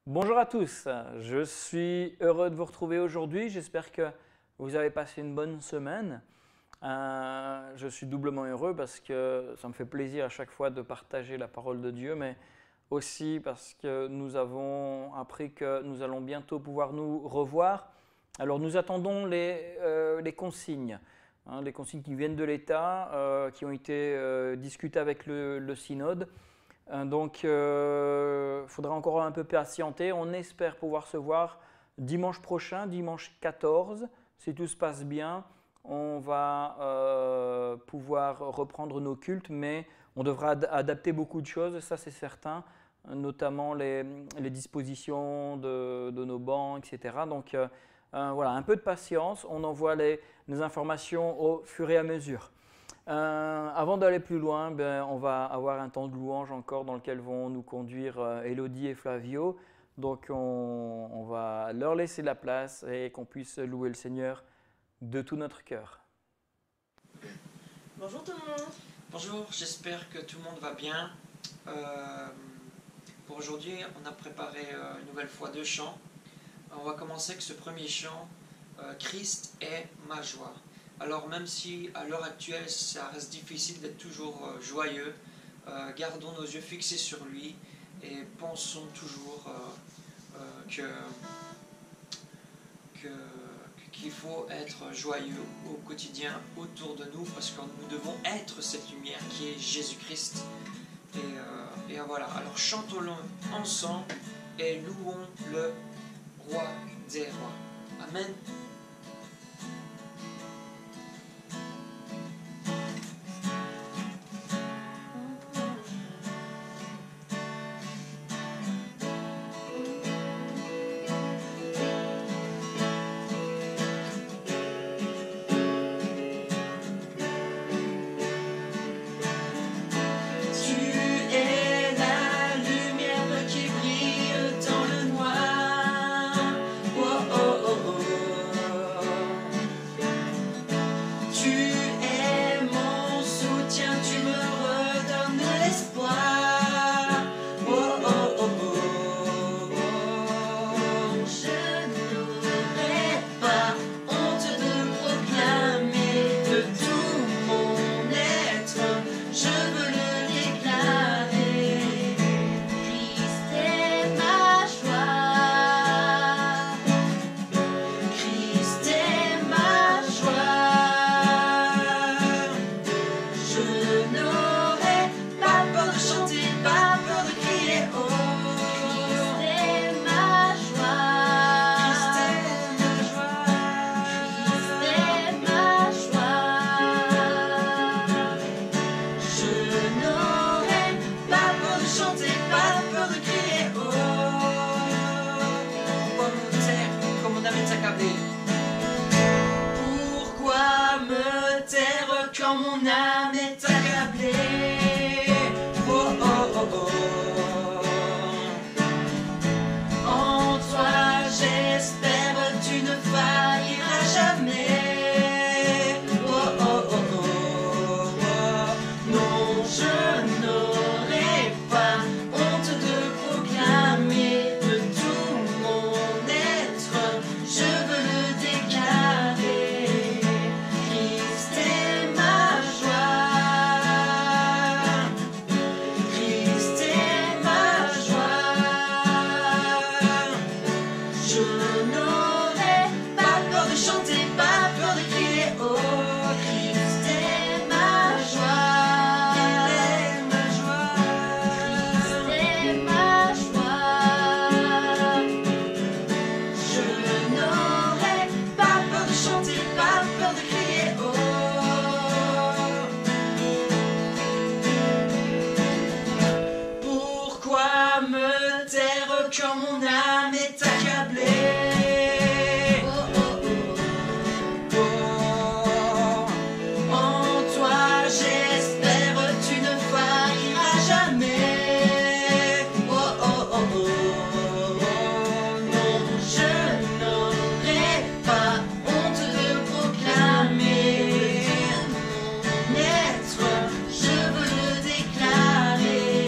Bonjour à tous, je suis heureux de vous retrouver aujourd'hui. J'espère que vous avez passé une bonne semaine. Je suis doublement heureux parce que ça me fait plaisir à chaque fois de partager la parole de Dieu, mais aussi parce que nous avons appris que nous allons bientôt pouvoir nous revoir. Alors nous attendons les consignes, les consignes qui viennent de l'État, qui ont été discutées avec le synode. Donc, il faudra encore un peu patienter. On espère pouvoir se voir dimanche prochain, dimanche 14. Si tout se passe bien, on va pouvoir reprendre nos cultes, mais on devra adapter beaucoup de choses, ça c'est certain, notamment les dispositions de nos bancs, etc. Donc, voilà, un peu de patience. On envoie les informations au fur et à mesure. Avant d'aller plus loin, on va avoir un temps de louange encore dans lequel vont nous conduire Elodie et Flavio. Donc on va leur laisser la place et qu'on puisse louer le Seigneur de tout notre cœur. Bonjour tout le monde. Bonjour, j'espère que tout le monde va bien. Pour aujourd'hui, on a préparé une nouvelle fois 2 chants. On va commencer avec ce premier chant, Christ est ma joie. Alors même si à l'heure actuelle ça reste difficile d'être toujours joyeux, gardons nos yeux fixés sur lui et pensons toujours qu'il faut être joyeux au quotidien autour de nous parce que nous devons être cette lumière qui est Jésus-Christ. Et voilà, alors chantons-le ensemble et louons le roi des rois. Amen. Pourquoi me taire quand mon âme est accablée? Oh oh oh oh. En toi j'espère, tu ne failliras jamais. Oh oh oh oh oh. Non, je n'aurai pas honte de proclamer de tout mon être. Je veux le déclarer. Christ est ma joie. Christ est ma joie. Je n'aurai pas peur de chanter, pas peur de crier. Oh, Christ est ma joie. Il est ma joie. Christ est ma joie. Je n'aurai pas peur de chanter, pas peur de crier. Oh. Pourquoi me taire quand mon âme est accablée? Oh, oh, oh, oh. En toi j'espère, tu ne failliras jamais. Oh, oh, oh, oh, oh. Non, je n'aurai pas honte de proclamer mon être. Je veux le déclarer.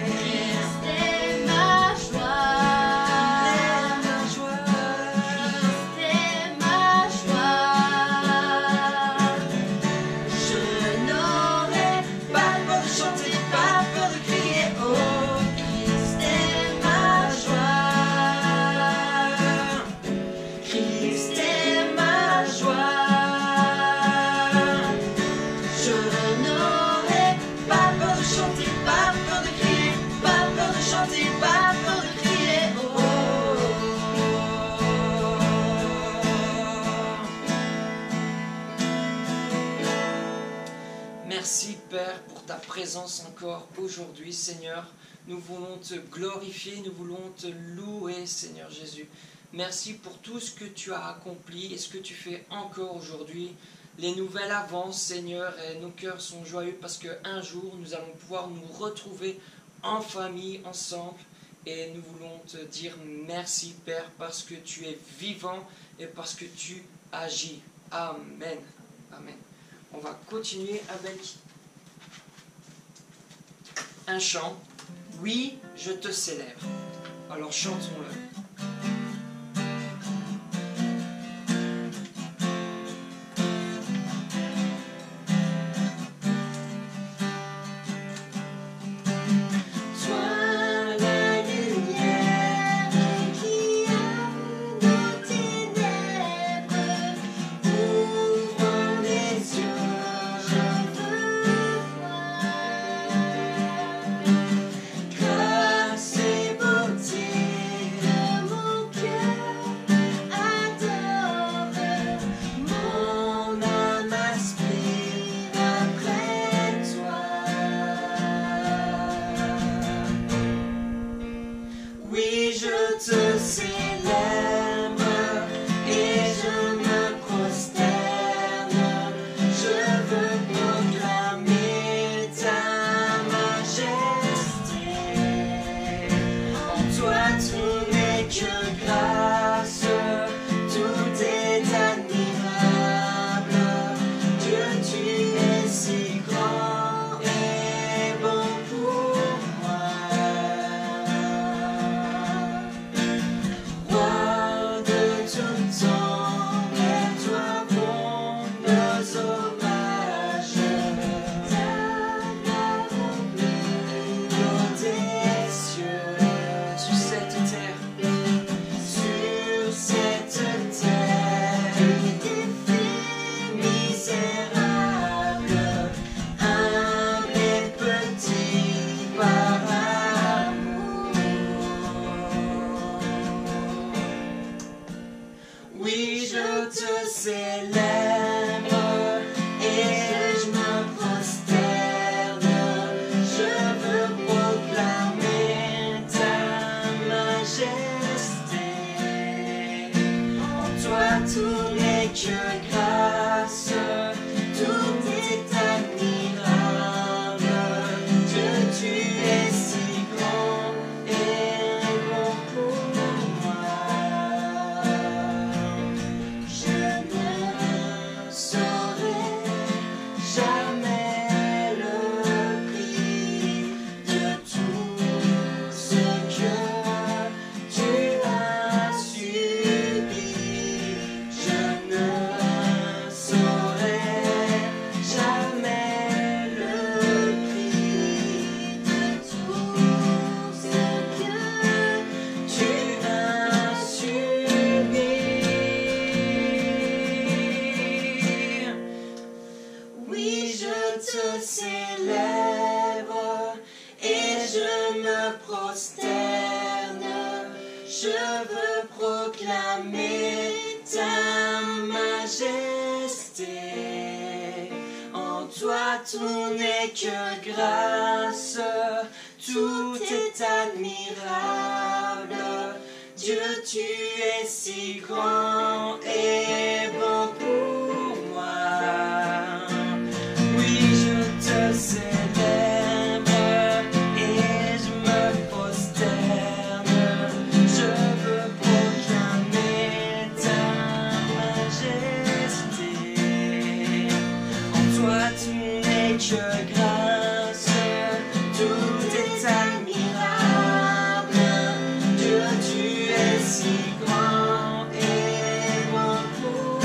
Christ est ma joie. ta présence encore aujourd'hui, Seigneur. Nous voulons te glorifier, nous voulons te louer, Seigneur Jésus. Merci pour tout ce que tu as accompli et ce que tu fais encore aujourd'hui. Les nouvelles avancent, Seigneur, et nos cœurs sont joyeux parce qu'un jour, nous allons pouvoir nous retrouver en famille, ensemble. Et nous voulons te dire merci, Père, parce que tu es vivant et parce que tu agis. Amen. Amen. On va continuer avec un chant. Oui, je te célèbre. Alors chantons-le. Tout n'est que grâce, tout est admirable. Dieu, tu es si grand et bon pour moi. Oui, je te célèbre et je me prosterne. Je veux proclamer ta majesté. En toi, tu que grâce, tout est admirable. Dieu, tu es si grand et bon pour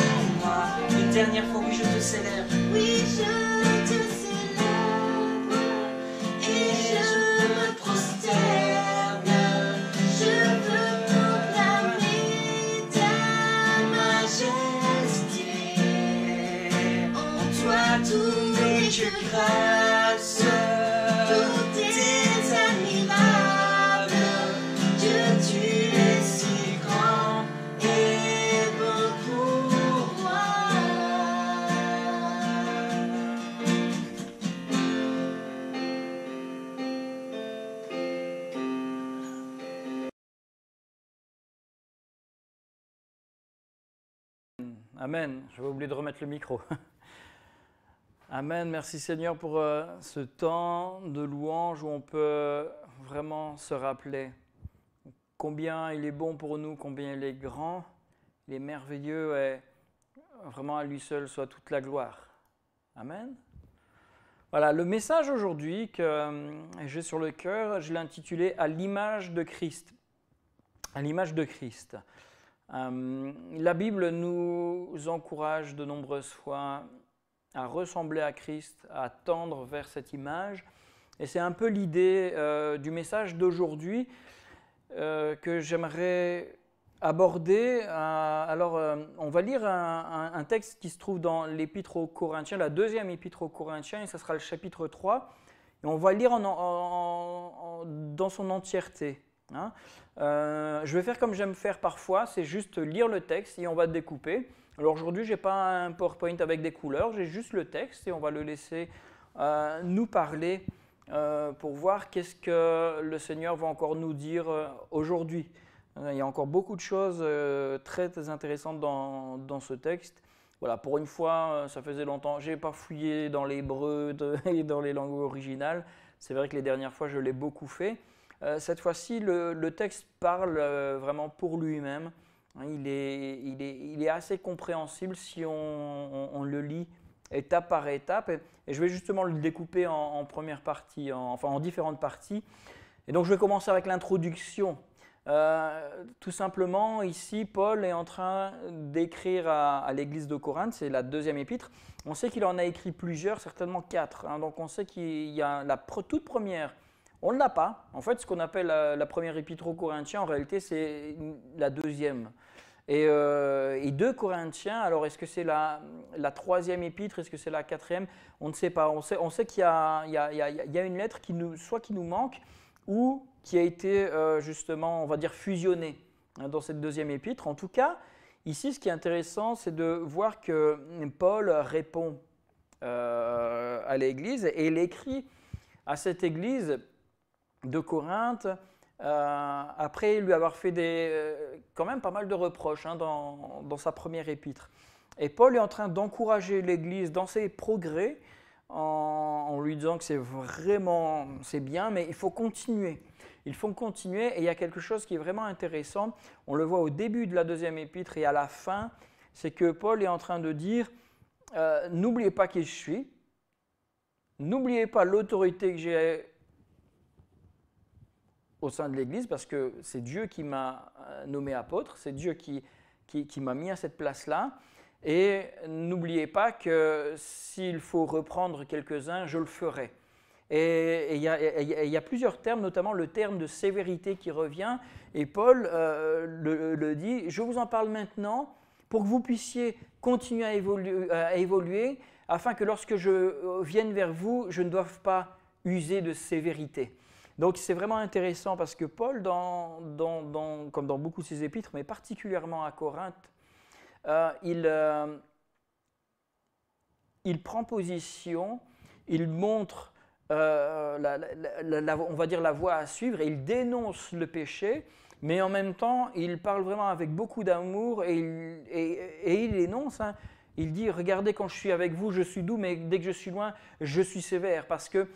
Amen. J'avais oublié de remettre le micro. Amen. Merci Seigneur pour ce temps de louange où on peut vraiment se rappeler combien il est bon pour nous, combien il est grand, il est merveilleux et vraiment à lui seul soit toute la gloire. Amen. Voilà, le message aujourd'hui que j'ai sur le cœur, je l'ai intitulé « À l'image de Christ ». À l'image de Christ. La Bible nous encourage de nombreuses fois à ressembler à Christ, à tendre vers cette image. Et c'est un peu l'idée du message d'aujourd'hui que j'aimerais aborder. On va lire un texte qui se trouve dans l'Épître aux Corinthiens, la deuxième Épître aux Corinthiens, et ça sera le chapitre 3. Et on va lire dans son entièreté. Hein. Je vais faire comme j'aime faire parfois, c'est juste lire le texte et on va découper. Alors aujourd'hui, je n'ai pas un PowerPoint avec des couleurs, j'ai juste le texte et on va le laisser nous parler pour voir qu'est-ce que le Seigneur va encore nous dire aujourd'hui. Il y a encore beaucoup de choses très intéressantes dans ce texte. Voilà, pour une fois, ça faisait longtemps, je n'ai pas fouillé dans l'hébreu et dans les langues originales. C'est vrai que les dernières fois, je l'ai beaucoup fait. Cette fois-ci, le texte parle vraiment pour lui-même. Il est assez compréhensible si on le lit étape par étape. Et je vais justement le découper en première partie, en différentes parties. Et donc, je vais commencer avec l'introduction. Tout simplement, ici, Paul est en train d'écrire à l'église de Corinthe, c'est la deuxième épître. On sait qu'il en a écrit plusieurs, certainement 4. Hein. Donc, on sait qu'il y a la toute première. On ne l'a pas. En fait, ce qu'on appelle la première épître aux Corinthiens, en réalité, c'est la deuxième. Et 2 Corinthiens, alors est-ce que c'est la troisième épître, est-ce que c'est la quatrième? On ne sait pas. On sait qu'il y a une lettre qui nous manque ou qui a été justement, on va dire, fusionnée dans cette deuxième épître. En tout cas, ici, ce qui est intéressant, c'est de voir que Paul répond à l'Église et il écrit à cette Église de Corinthe, après lui avoir fait quand même pas mal de reproches dans sa première épître. Et Paul est en train d'encourager l'Église dans ses progrès en lui disant que c'est bien, mais il faut continuer. Il faut continuer et il y a quelque chose qui est vraiment intéressant. On le voit au début de la deuxième épître et à la fin, c'est que Paul est en train de dire n'oubliez pas qui je suis, n'oubliez pas l'autorité que j'ai au sein de l'Église, parce que c'est Dieu qui m'a nommé apôtre, c'est Dieu qui m'a mis à cette place-là. Et n'oubliez pas que s'il faut reprendre quelques-uns, je le ferai. Et il y a plusieurs termes, notamment le terme de sévérité qui revient. Et Paul le dit, je vous en parle maintenant pour que vous puissiez continuer à évoluer, afin que lorsque je vienne vers vous, je ne doive pas user de sévérité. Donc c'est vraiment intéressant parce que Paul, comme dans beaucoup de ses épîtres, mais particulièrement à Corinthe, il prend position, il montre, on va dire, la voie à suivre, et il dénonce le péché, mais en même temps, il parle vraiment avec beaucoup d'amour et il énonce, il dit, regardez, quand je suis avec vous, je suis doux, mais dès que je suis loin, je suis sévère, parce que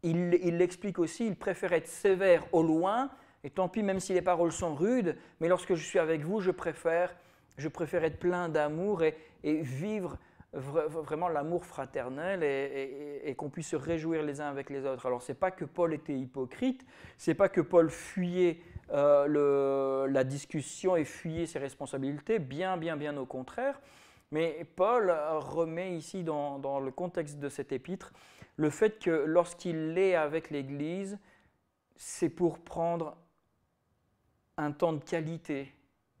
il l'explique aussi, il préfère être sévère au loin, et tant pis même si les paroles sont rudes, mais lorsque je suis avec vous, je préfère être plein d'amour et vivre vraiment l'amour fraternel et qu'on puisse se réjouir les uns avec les autres. Alors, ce n'est pas que Paul était hypocrite, ce n'est pas que Paul fuyait la discussion et fuyait ses responsabilités, bien au contraire. Mais Paul remet ici dans le contexte de cette épître le fait que lorsqu'il est avec l'Église, c'est pour prendre un temps de qualité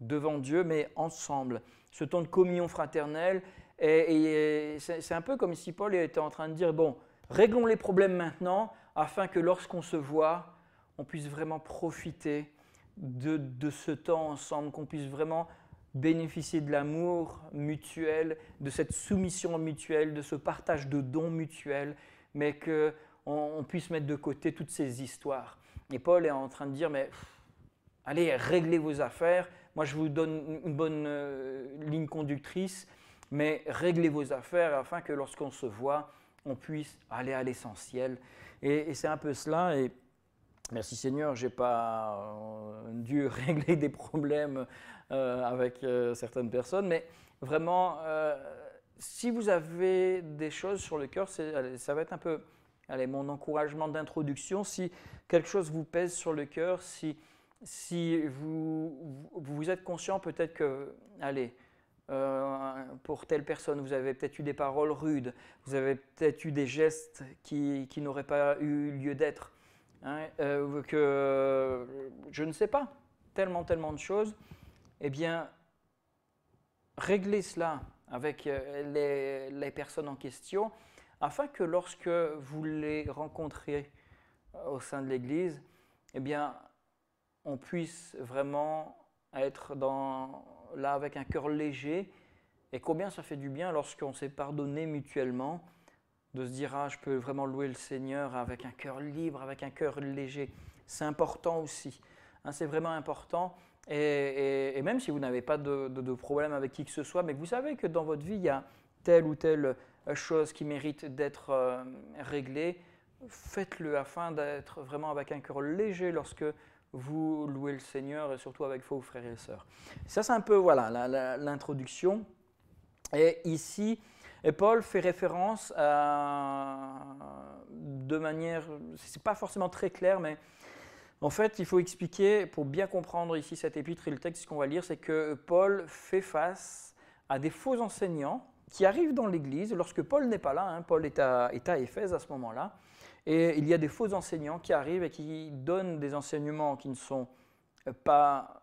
devant Dieu, mais ensemble. Ce temps de communion fraternelle, et c'est un peu comme si Paul était en train de dire, bon, réglons les problèmes maintenant, afin que lorsqu'on se voit, on puisse vraiment profiter de ce temps ensemble, qu'on puisse vraiment bénéficier de l'amour mutuel, de cette soumission mutuelle, de ce partage de dons mutuels, mais qu'on puisse mettre de côté toutes ces histoires. Et Paul est en train de dire, mais allez, réglez vos affaires, moi je vous donne une bonne ligne conductrice, mais réglez vos affaires afin que lorsqu'on se voit, on puisse aller à l'essentiel. Et c'est un peu cela. Et merci Seigneur, je n'ai pas dû régler des problèmes avec certaines personnes, mais vraiment, si vous avez des choses sur le cœur, ça va être un peu mon encouragement d'introduction. Si quelque chose vous pèse sur le cœur, si vous êtes conscient peut-être que, pour telle personne, vous avez peut-être eu des paroles rudes, vous avez peut-être eu des gestes qui n'auraient pas eu lieu d'être, que je ne sais pas, tellement de choses, eh bien, réglez cela avec les personnes en question, afin que lorsque vous les rencontrez au sein de l'Église, eh bien, on puisse vraiment être là avec un cœur léger. Et combien ça fait du bien lorsqu'on s'est pardonné mutuellement, de se dire « Ah, je peux vraiment louer le Seigneur avec un cœur libre, avec un cœur léger ». C'est important aussi, c'est vraiment important. Et même si vous n'avez pas de problème avec qui que ce soit, mais que vous savez que dans votre vie, il y a telle ou telle chose qui mérite d'être réglée, faites-le afin d'être vraiment avec un cœur léger lorsque vous louez le Seigneur, et surtout avec vos frères et sœurs. Ça, c'est un peu l'introduction. Et ici, Paul fait référence de manière, c'est pas forcément très clair, mais en fait, il faut expliquer, pour bien comprendre ici cet épître et le texte qu'on va lire, c'est que Paul fait face à des faux enseignants qui arrivent dans l'Église lorsque Paul n'est pas là. Paul est à Éphèse à ce moment-là. Et il y a des faux enseignants qui arrivent et qui donnent des enseignements qui ne sont pas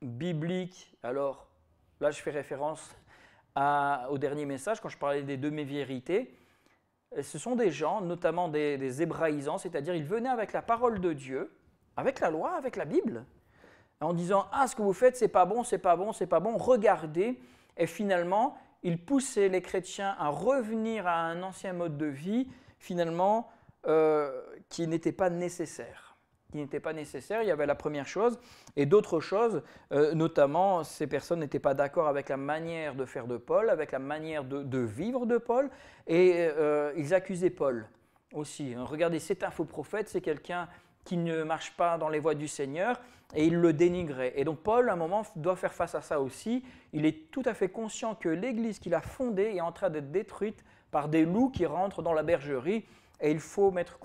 bibliques. Alors, là, je fais référence au dernier message, quand je parlais des demi-vérités. Ce sont des gens, notamment des hébraïsants, c'est-à-dire ils venaient avec la parole de Dieu, avec la loi, avec la Bible, en disant « Ah, ce que vous faites, c'est pas bon, c'est pas bon, c'est pas bon, regardez ». Et finalement, ils poussaient les chrétiens à revenir à un ancien mode de vie, finalement, qui n'était pas nécessaire. Il y avait la première chose, et d'autres choses, notamment, ces personnes n'étaient pas d'accord avec la manière de faire de Paul, avec la manière de vivre de Paul, et ils accusaient Paul aussi. Regardez, c'est un faux prophète, c'est quelqu'un qui ne marche pas dans les voies du Seigneur, et il le dénigrait. Et donc Paul, à un moment, doit faire face à ça aussi. Il est tout à fait conscient que l'Église qu'il a fondée est en train d'être détruite par des loups qui rentrent dans la bergerie, et il faut mettre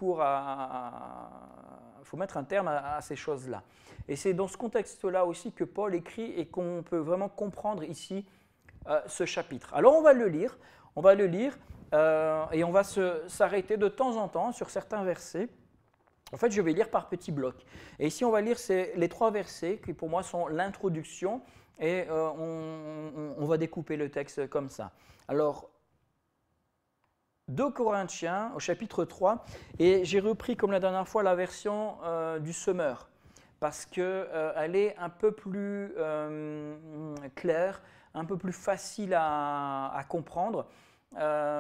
un terme à ces choses-là. Et c'est dans ce contexte-là aussi que Paul écrit et qu'on peut vraiment comprendre ici ce chapitre. Alors on va le lire et on va s'arrêter de temps en temps sur certains versets. En fait, je vais lire par petits blocs. Et ici, on va lire les 3 versets qui, pour moi, sont l'introduction. Et on va découper le texte comme ça. Alors, 2 Corinthiens, au chapitre 3. Et j'ai repris, comme la dernière fois, la version du Semeur. Parce qu'elle est un peu plus claire, un peu plus facile à comprendre.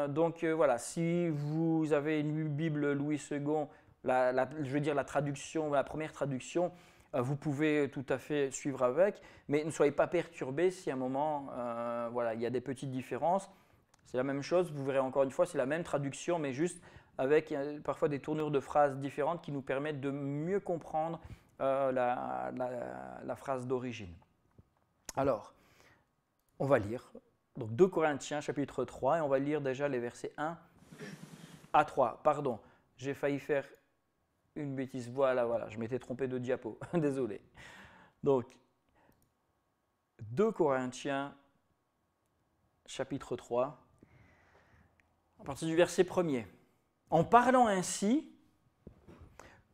Donc, voilà, si vous avez une Bible Louis II, je veux dire la traduction, la première traduction, vous pouvez tout à fait suivre avec, mais ne soyez pas perturbés si à un moment, il y a des petites différences. C'est la même chose, vous verrez encore une fois, c'est la même traduction, mais juste avec parfois des tournures de phrases différentes qui nous permettent de mieux comprendre la phrase d'origine. Alors, on va lire, donc 2 Corinthiens chapitre 3, et on va lire déjà les versets 1 à 3. Pardon, j'ai failli faire une bêtise, voilà, je m'étais trompé de diapo, désolé. Donc, 2 Corinthiens, chapitre 3, à partir du verset 1er. En parlant ainsi,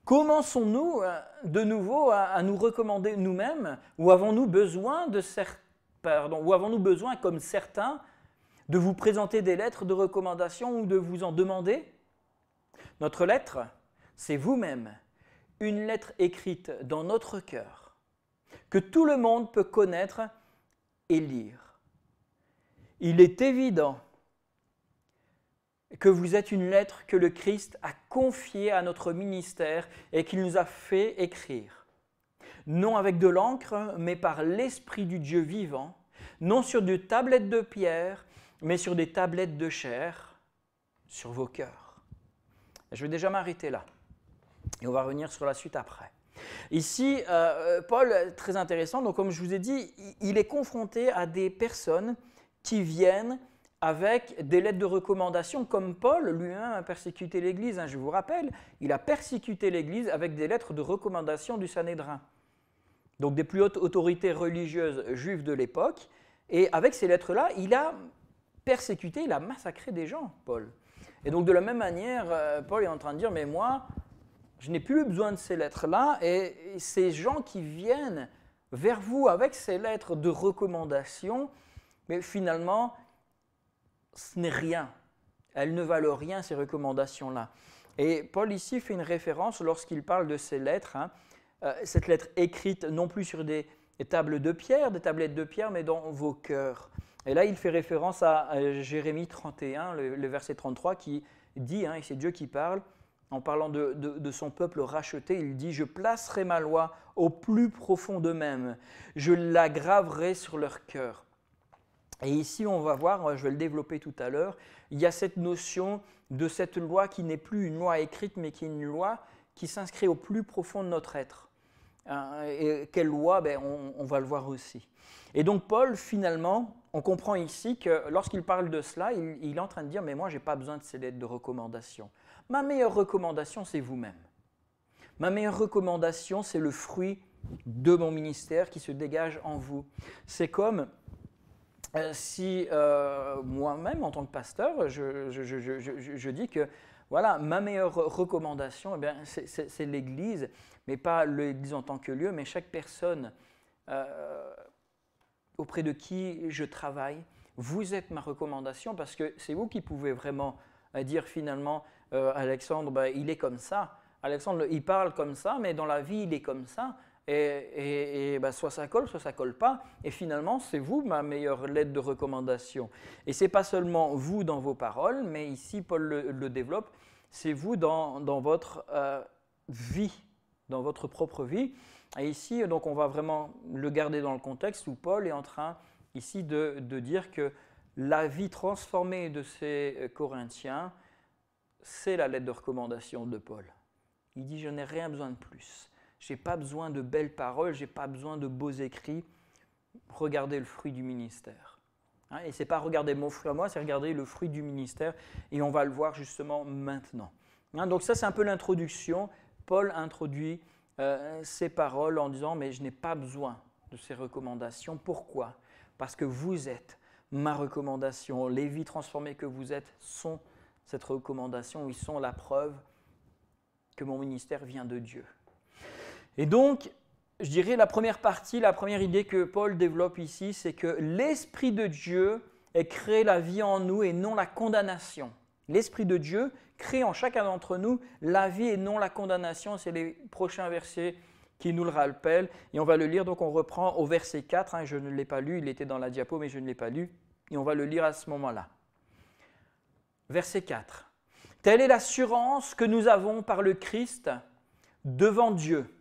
commençons-nous de nouveau à nous recommander nous-mêmes, ou avons-nous besoin, comme certains, de vous présenter des lettres de recommandation ou de vous en demander ? Notre lettre, c'est vous-même, une lettre écrite dans notre cœur, que tout le monde peut connaître et lire. Il est évident que vous êtes une lettre que le Christ a confiée à notre ministère et qu'il nous a fait écrire. non avec de l'encre, mais par l'Esprit du Dieu vivant, non sur des tablettes de pierre, mais sur des tablettes de chair, sur vos cœurs. Je vais déjà m'arrêter là, et on va revenir sur la suite après. Ici, Paul, très intéressant, donc comme je vous ai dit, il est confronté à des personnes qui viennent avec des lettres de recommandation, comme Paul lui-même a persécuté l'Église. Je vous rappelle, il a persécuté l'Église avec des lettres de recommandation du Sanhédrin, donc des plus hautes autorités religieuses juives de l'époque. Et avec ces lettres-là, il a persécuté, il a massacré des gens, Paul. Et donc de la même manière, Paul est en train de dire, mais moi, je n'ai plus besoin de ces lettres-là, et ces gens qui viennent vers vous avec ces lettres de recommandation, mais finalement, ce n'est rien. Elles ne valent rien, ces recommandations-là. Et Paul ici fait une référence lorsqu'il parle de ces lettres, cette lettre écrite non plus sur des tables de pierre, des tablettes de pierre, mais dans vos cœurs. Et là, il fait référence à Jérémie 31, le verset 33, qui dit, et c'est Dieu qui parle, en parlant de son peuple racheté, il dit « Je placerai ma loi au plus profond d'eux-mêmes, je la graverai sur leur cœur. » Et ici, on va voir, je vais le développer tout à l'heure, il y a cette notion de cette loi qui n'est plus une loi écrite, mais qui est une loi qui s'inscrit au plus profond de notre être. Et quelle loi? On va le voir aussi. Et donc Paul, finalement, on comprend ici que lorsqu'il parle de cela, il est en train de dire « Mais moi, je n'ai pas besoin de ces lettres de recommandation. Ma meilleure recommandation, c'est vous-même. Ma meilleure recommandation, c'est le fruit de mon ministère qui se dégage en vous. » C'est comme si moi-même, en tant que pasteur, je dis que voilà, ma meilleure recommandation, c'est l'Église, mais pas l'Église en tant que lieu, mais chaque personne auprès de qui je travaille. Vous êtes ma recommandation parce que c'est vous qui pouvez vraiment dire finalement, Alexandre, il est comme ça. Alexandre, il parle comme ça, mais dans la vie, il est comme ça. Et soit ça colle pas. Et finalement, c'est vous ma meilleure lettre de recommandation. Et ce n'est pas seulement vous dans vos paroles, mais ici, Paul le développe, c'est vous dans votre vie, dans votre propre vie. Et ici, donc, on va vraiment le garder dans le contexte où Paul est en train ici de dire que la vie transformée de ces Corinthiens, c'est la lettre de recommandation de Paul. Il dit, je n'ai rien besoin de plus. Je n'ai pas besoin de belles paroles, je n'ai pas besoin de beaux écrits. Regardez le fruit du ministère. Et ce n'est pas regarder mon fruit à moi, c'est regarder le fruit du ministère. Et on va le voir justement maintenant. Donc ça, c'est un peu l'introduction. Paul introduit ces paroles en disant, mais je n'ai pas besoin de ces recommandations. Pourquoi? Parce que vous êtes ma recommandation. Les vies transformées que vous êtes sont cette recommandation. Ils sont la preuve que mon ministère vient de Dieu. Et donc, je dirais la première partie, la première idée que Paul développe ici, c'est que l'Esprit de Dieu ait créé la vie en nous et non la condamnation. L'Esprit de Dieu crée en chacun d'entre nous la vie et non la condamnation. C'est les prochains versets qui nous le rappellent. Et on va le lire, donc on reprend au verset 4. Je ne l'ai pas lu, il était dans la diapo, mais je ne l'ai pas lu. Et on va le lire à ce moment-là. Verset 4. « Telle est l'assurance que nous avons par le Christ devant Dieu. »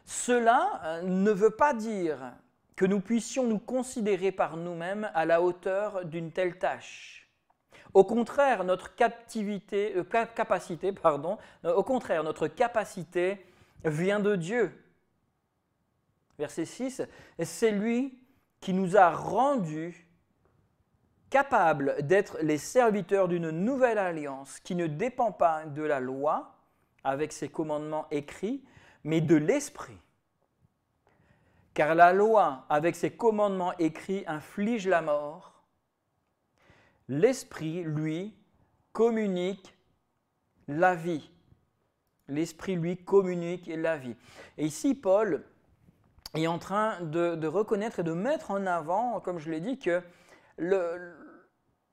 Cela ne veut pas dire que nous puissions nous considérer par nous-mêmes à la hauteur d'une telle tâche. Au contraire, notre capacité vient de Dieu. Verset 6, c'est lui qui nous a rendus capables d'être les serviteurs d'une nouvelle alliance qui ne dépend pas de la loi avec ses commandements écrits, mais de l'Esprit. Car la loi, avec ses commandements écrits, inflige la mort. L'Esprit, lui, communique la vie. L'Esprit, lui, communique la vie. Et ici, Paul est en train de reconnaître et de mettre en avant, comme je l'ai dit, que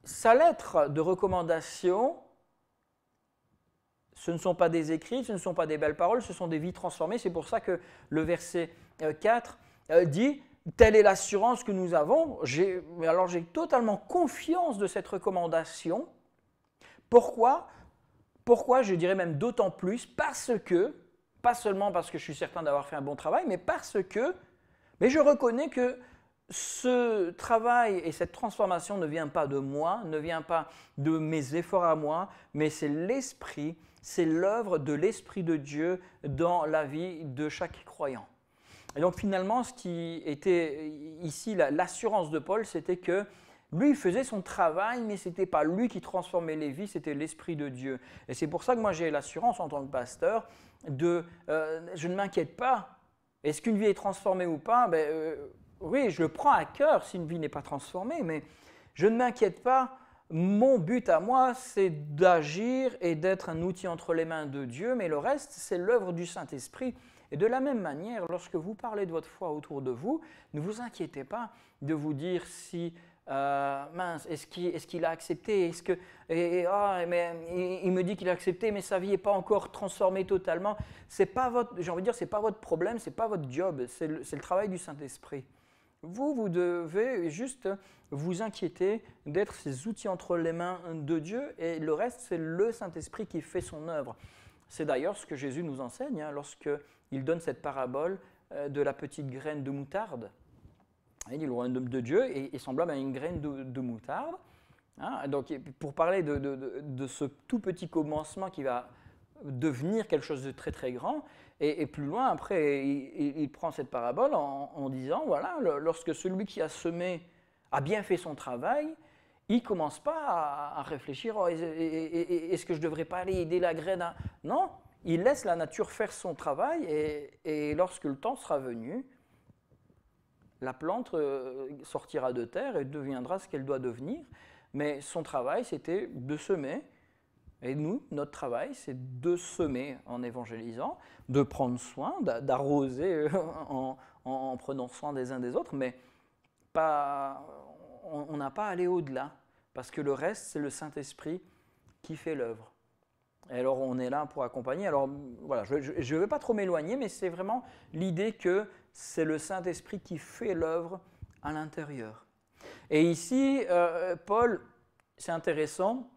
sa lettre de recommandation, ce ne sont pas des écrits, ce ne sont pas des belles paroles, ce sont des vies transformées. C'est pour ça que le verset 4 dit « Telle est l'assurance que nous avons ». Alors j'ai totalement confiance de cette recommandation. Pourquoi? Je dirais même d'autant plus parce que Pas seulement parce que je suis certain d'avoir fait un bon travail, mais parce que je reconnais que ce travail et cette transformation ne vient pas de moi, ne vient pas de mes efforts à moi, mais c'est l'Esprit, c'est l'œuvre de l'Esprit de Dieu dans la vie de chaque croyant. Et donc finalement, ce qui était ici l'assurance de Paul, c'était que lui, il faisait son travail, mais ce n'était pas lui qui transformait les vies, c'était l'Esprit de Dieu. Et c'est pour ça que moi j'ai l'assurance en tant que pasteur je ne m'inquiète pas. Est-ce qu'une vie est transformée ou pas? Oui, je le prends à cœur si une vie n'est pas transformée, mais je ne m'inquiète pas. Mon but à moi, c'est d'agir et d'être un outil entre les mains de Dieu, mais le reste, c'est l'œuvre du Saint-Esprit. Et de la même manière, lorsque vous parlez de votre foi autour de vous, ne vous inquiétez pas de vous dire si mince, est-ce qu'il a accepté? Il me dit qu'il a accepté, mais sa vie n'est pas encore transformée totalement. C'est pas c'est pas votre problème, c'est pas votre job, c'est le travail du Saint-Esprit. Vous devez juste vous inquiéter d'être ces outils entre les mains de Dieu, et le reste, c'est le Saint-Esprit qui fait son œuvre. C'est d'ailleurs ce que Jésus nous enseigne lorsqu'il donne cette parabole de la petite graine de moutarde. Il dit le royaume de Dieu est semblable à une graine de moutarde. Donc, pour parler de ce tout petit commencement qui va devenir quelque chose de très très grand, et plus loin, après, il prend cette parabole en disant, voilà, lorsque celui qui a semé a bien fait son travail, il ne commence pas à réfléchir, est-ce que je ne devrais pas aller aider la graine? Non, il laisse la nature faire son travail, et lorsque le temps sera venu, la plante sortira de terre et deviendra ce qu'elle doit devenir. Mais son travail, c'était de semer. Et nous, notre travail, c'est de semer en évangélisant, de prendre soin, d'arroser en prenant soin des uns des autres, mais on n'a pas à aller au-delà, parce que le reste, c'est le Saint-Esprit qui fait l'œuvre. Et alors, on est là pour accompagner. Alors, voilà, je ne vais pas trop m'éloigner, mais c'est vraiment l'idée que c'est le Saint-Esprit qui fait l'œuvre à l'intérieur. Et ici, Paul, c'est intéressant,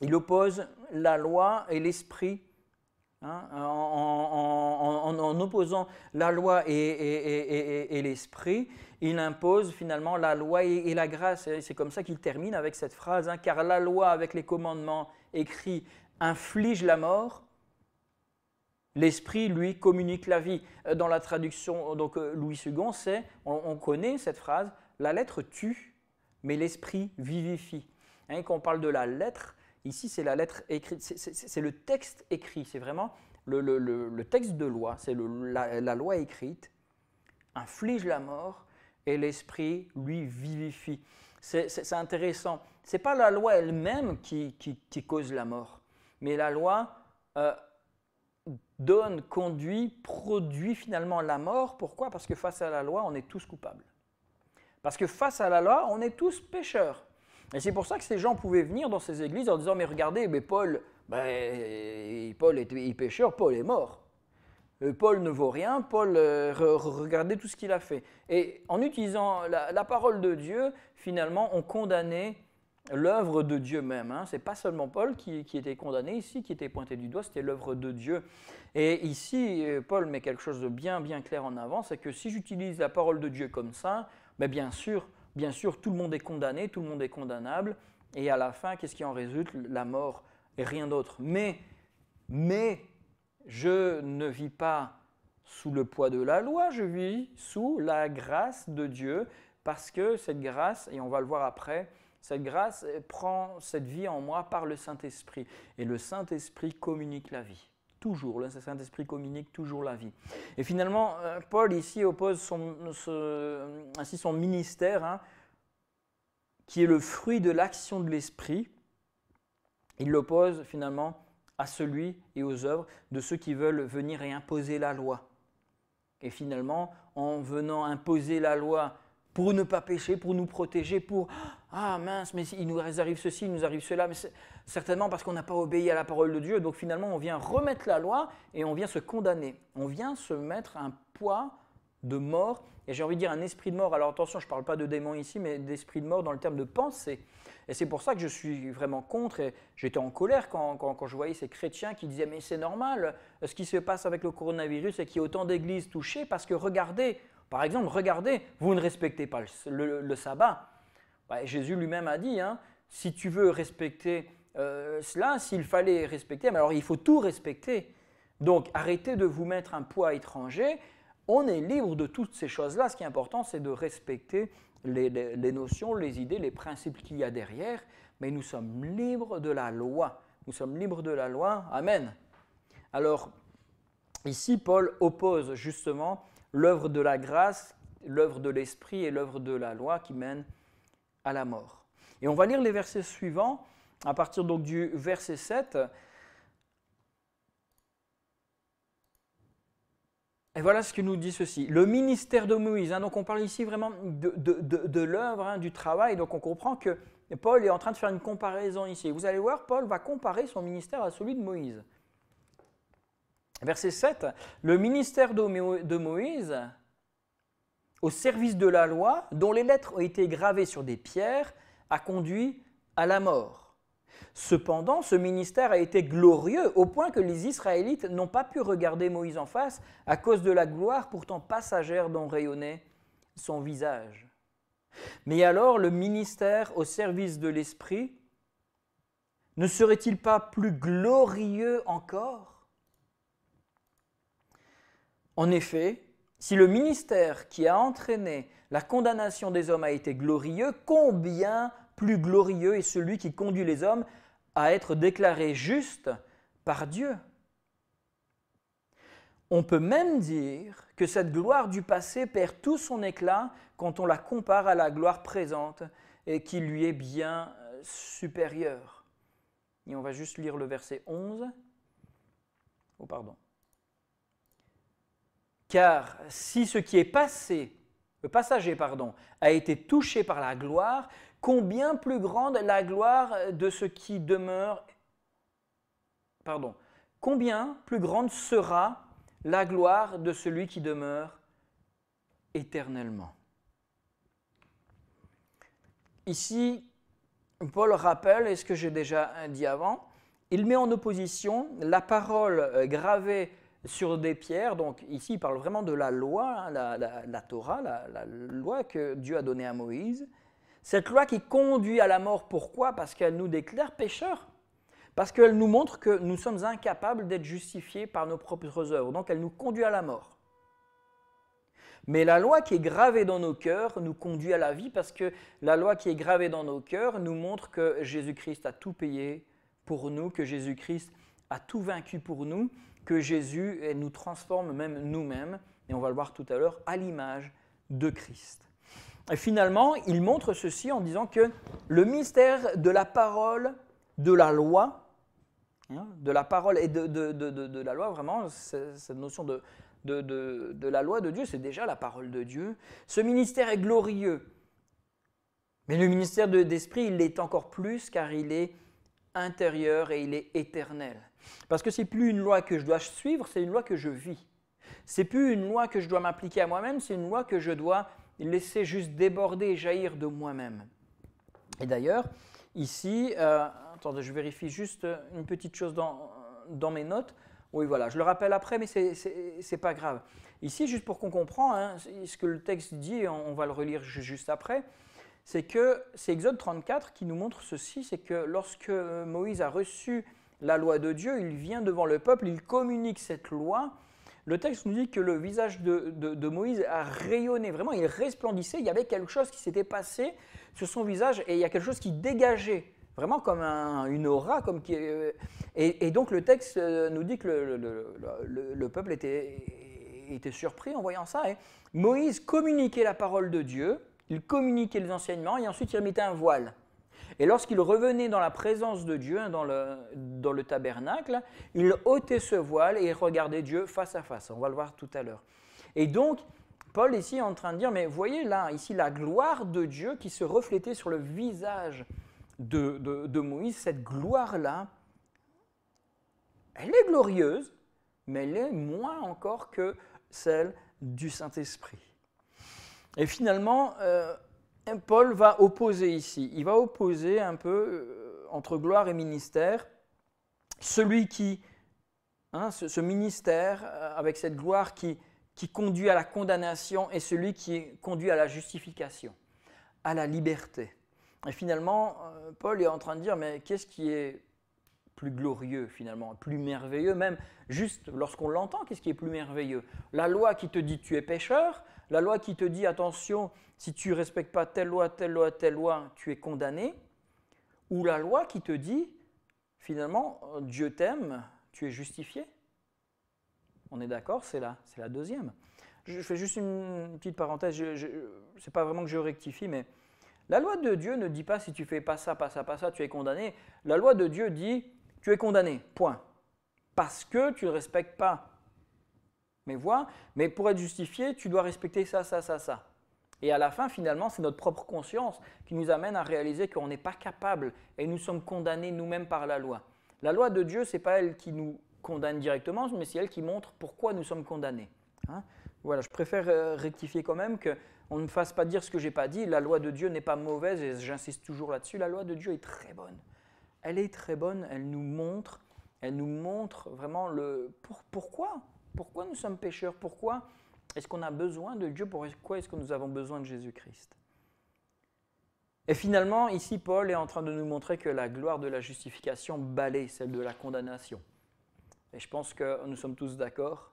il oppose la loi et l'esprit. En opposant la loi et l'esprit, il impose finalement la loi et la grâce. Et c'est comme ça qu'il termine avec cette phrase, car la loi avec les commandements écrits inflige la mort, l'esprit, lui, communique la vie. Dans la traduction, donc Louis II, on connaît cette phrase, la lettre tue, mais l'esprit vivifie. Quand on parle de la lettre, ici c'est la lettre écrite, c'est le texte écrit, c'est vraiment le texte de loi, c'est la loi écrite, inflige la mort, et l'esprit, lui, vivifie. C'est intéressant. Ce n'est pas la loi elle-même qui cause la mort, mais la loi produit finalement la mort. Pourquoi? Parce que face à la loi, on est tous coupables. Parce que face à la loi, on est tous pécheurs. Et c'est pour ça que ces gens pouvaient venir dans ces églises en disant, mais regardez, mais Paul est pécheur, Paul est mort. Paul ne vaut rien, Paul, regardez tout ce qu'il a fait. Et en utilisant la parole de Dieu, finalement, on condamnait l'œuvre de Dieu même. Ce n'est pas seulement Paul qui était condamné ici, qui était pointé du doigt, c'était l'œuvre de Dieu. Et ici, Paul met quelque chose de bien, bien clair en avant, c'est que si j'utilise la parole de Dieu comme ça, bien sûr, tout le monde est condamné, tout le monde est condamnable, et à la fin, qu'est-ce qui en résulte? La mort et rien d'autre. Mais je ne vis pas sous le poids de la loi, je vis sous la grâce de Dieu, parce que cette grâce, et on va le voir après, cette grâce prend cette vie en moi par le Saint-Esprit. Et le Saint-Esprit communique la vie. Toujours, le Saint-Esprit communique toujours la vie. Et finalement, Paul ici oppose ainsi son ministère, qui est le fruit de l'action de l'Esprit. Il l'oppose finalement à celui et aux œuvres de ceux qui veulent venir et imposer la loi. Et finalement, en venant imposer la loi pour ne pas pécher, pour nous protéger, pour « Ah mince, mais il nous arrive ceci, il nous arrive cela », mais c'est certainement parce qu'on n'a pas obéi à la parole de Dieu. Donc finalement, on vient remettre la loi et on vient se condamner. On vient se mettre un poids de mort. Et j'ai envie de dire un esprit de mort. Alors attention, je ne parle pas de démon ici, mais d'esprit de mort dans le terme de pensée. Et c'est pour ça que je suis vraiment contre. Et j'étais en colère quand je voyais ces chrétiens qui disaient « Mais c'est normal, ce qui se passe avec le coronavirus et qu'il y a autant d'églises touchées parce que regardez, par exemple, regardez, vous ne respectez pas le sabbat. » Jésus lui-même a dit, hein, si tu veux respecter cela, s'il fallait respecter, mais alors il faut tout respecter. Donc arrêtez de vous mettre un poids étranger. On est libre de toutes ces choses-là. Ce qui est important, c'est de respecter les notions, les idées, les principes qu'il y a derrière. Mais nous sommes libres de la loi. Nous sommes libres de la loi. Amen. Alors, ici, Paul oppose justement l'œuvre de la grâce, l'œuvre de l'esprit et l'œuvre de la loi qui mène à la mort. Et on va lire les versets suivants, à partir donc du verset 7. Et voilà ce que nous dit ceci. Le ministère de Moïse, hein, donc on parle ici vraiment de l'œuvre, hein, du travail, donc on comprend que Paul est en train de faire une comparaison ici. Vous allez voir, Paul va comparer son ministère à celui de Moïse. Verset 7, le ministère de Moïse, au service de la loi, dont les lettres ont été gravées sur des pierres, a conduit à la mort. Cependant, ce ministère a été glorieux au point que les Israélites n'ont pas pu regarder Moïse en face à cause de la gloire pourtant passagère dont rayonnait son visage. Mais alors, le ministère au service de l'Esprit ne serait-il pas plus glorieux encore ? En effet, si le ministère qui a entraîné la condamnation des hommes a été glorieux, combien plus glorieux est celui qui conduit les hommes à être déclarés justes par Dieu. On peut même dire que cette gloire du passé perd tout son éclat quand on la compare à la gloire présente et qui lui est bien supérieure. Et on va juste lire le verset 11. Oh, pardon. Car si ce qui est passager, a été touché par la gloire, combien plus grande la gloire de ce qui demeure, combien plus grande sera la gloire de celui qui demeure éternellement. Ici, Paul rappelle, et ce que j'ai déjà dit avant, il met en opposition la parole gravée sur des pierres, donc ici il parle vraiment de la loi, hein, la Torah, la loi que Dieu a donnée à Moïse. Cette loi qui conduit à la mort, pourquoi ? Parce qu'elle nous déclare pécheurs. Parce qu'elle nous montre que nous sommes incapables d'être justifiés par nos propres œuvres. Donc elle nous conduit à la mort. Mais la loi qui est gravée dans nos cœurs nous conduit à la vie parce que la loi qui est gravée dans nos cœurs nous montre que Jésus-Christ a tout payé pour nous, que Jésus-Christ a tout vaincu pour nous, que Jésus nous transforme même nous-mêmes, et on va le voir tout à l'heure, à l'image de Christ. Et finalement, il montre ceci en disant que le mystère de la parole, de la loi, hein, de la parole et de la loi, vraiment, cette notion de la loi de Dieu, c'est déjà la parole de Dieu. Ce ministère est glorieux, mais le ministère d'esprit, il l'est encore plus car il est intérieur et il est éternel. Parce que ce n'est plus une loi que je dois suivre, c'est une loi que je vis. Ce n'est plus une loi que je dois m'appliquer à moi-même, c'est une loi que je dois laisser juste déborder et jaillir de moi-même. Et d'ailleurs, ici, attendez, je vérifie juste une petite chose dans mes notes. Oui, voilà, je le rappelle après, mais c'est pas grave. Ici, juste pour qu'on comprenne, hein, ce que le texte dit, et on va le relire juste après, c'est que c'est Exode 34 qui nous montre ceci, c'est que lorsque Moïse a reçu la loi de Dieu, il vient devant le peuple, il communique cette loi. Le texte nous dit que le visage de Moïse a rayonné, vraiment il resplendissait, il y avait quelque chose qui s'était passé sur son visage et il y a quelque chose qui dégageait, vraiment comme une aura. Et donc le texte nous dit que le peuple était surpris en voyant ça. Et Moïse communiquait la parole de Dieu, il communiquait les enseignements et ensuite il remettait un voile. Et lorsqu'il revenait dans la présence de Dieu, dans le tabernacle, il ôtait ce voile et il regardait Dieu face à face. On va le voir tout à l'heure. Et donc, Paul ici est en train de dire, mais voyez là, ici, la gloire de Dieu qui se reflétait sur le visage de Moïse, cette gloire-là, elle est glorieuse, mais elle est moins encore que celle du Saint-Esprit. Et finalement, Paul va opposer ici, il va opposer un peu entre gloire et ministère, celui qui, ce ministère avec cette gloire qui conduit à la condamnation et celui qui conduit à la justification, à la liberté. Et finalement, Paul est en train de dire, mais qu'est-ce qui est plus glorieux finalement, plus merveilleux, même juste lorsqu'on l'entend, qu'est-ce qui est plus merveilleux? La loi qui te dit tu es pécheur, la loi qui te dit attention, si tu ne respectes pas telle loi, telle loi, telle loi, tu es condamné, ou la loi qui te dit finalement Dieu t'aime, tu es justifié? On est d'accord, c'est la deuxième. Je fais juste une petite parenthèse, c'est pas vraiment que je rectifie, mais la loi de Dieu ne dit pas si tu fais pas ça, pas ça, pas ça, tu es condamné. La loi de Dieu dit tu es condamné, point. Parce que tu ne respectes pas mes voies, mais pour être justifié, tu dois respecter ça, ça, ça, ça. Et à la fin, finalement, c'est notre propre conscience qui nous amène à réaliser qu'on n'est pas capable et nous sommes condamnés nous-mêmes par la loi. La loi de Dieu, ce n'est pas elle qui nous condamne directement, mais c'est elle qui montre pourquoi nous sommes condamnés. Voilà, je préfère rectifier quand même qu'on ne me fasse pas dire ce que je n'ai pas dit. La loi de Dieu n'est pas mauvaise et j'insiste toujours là-dessus. La loi de Dieu est très bonne. Elle est très bonne, elle nous montre vraiment pourquoi nous sommes pécheurs, pourquoi est-ce qu'on a besoin de Dieu, pourquoi est-ce que nous avons besoin de Jésus-Christ. Et finalement, ici, Paul est en train de nous montrer que la gloire de la justification balaie celle de la condamnation. Et je pense que nous sommes tous d'accord.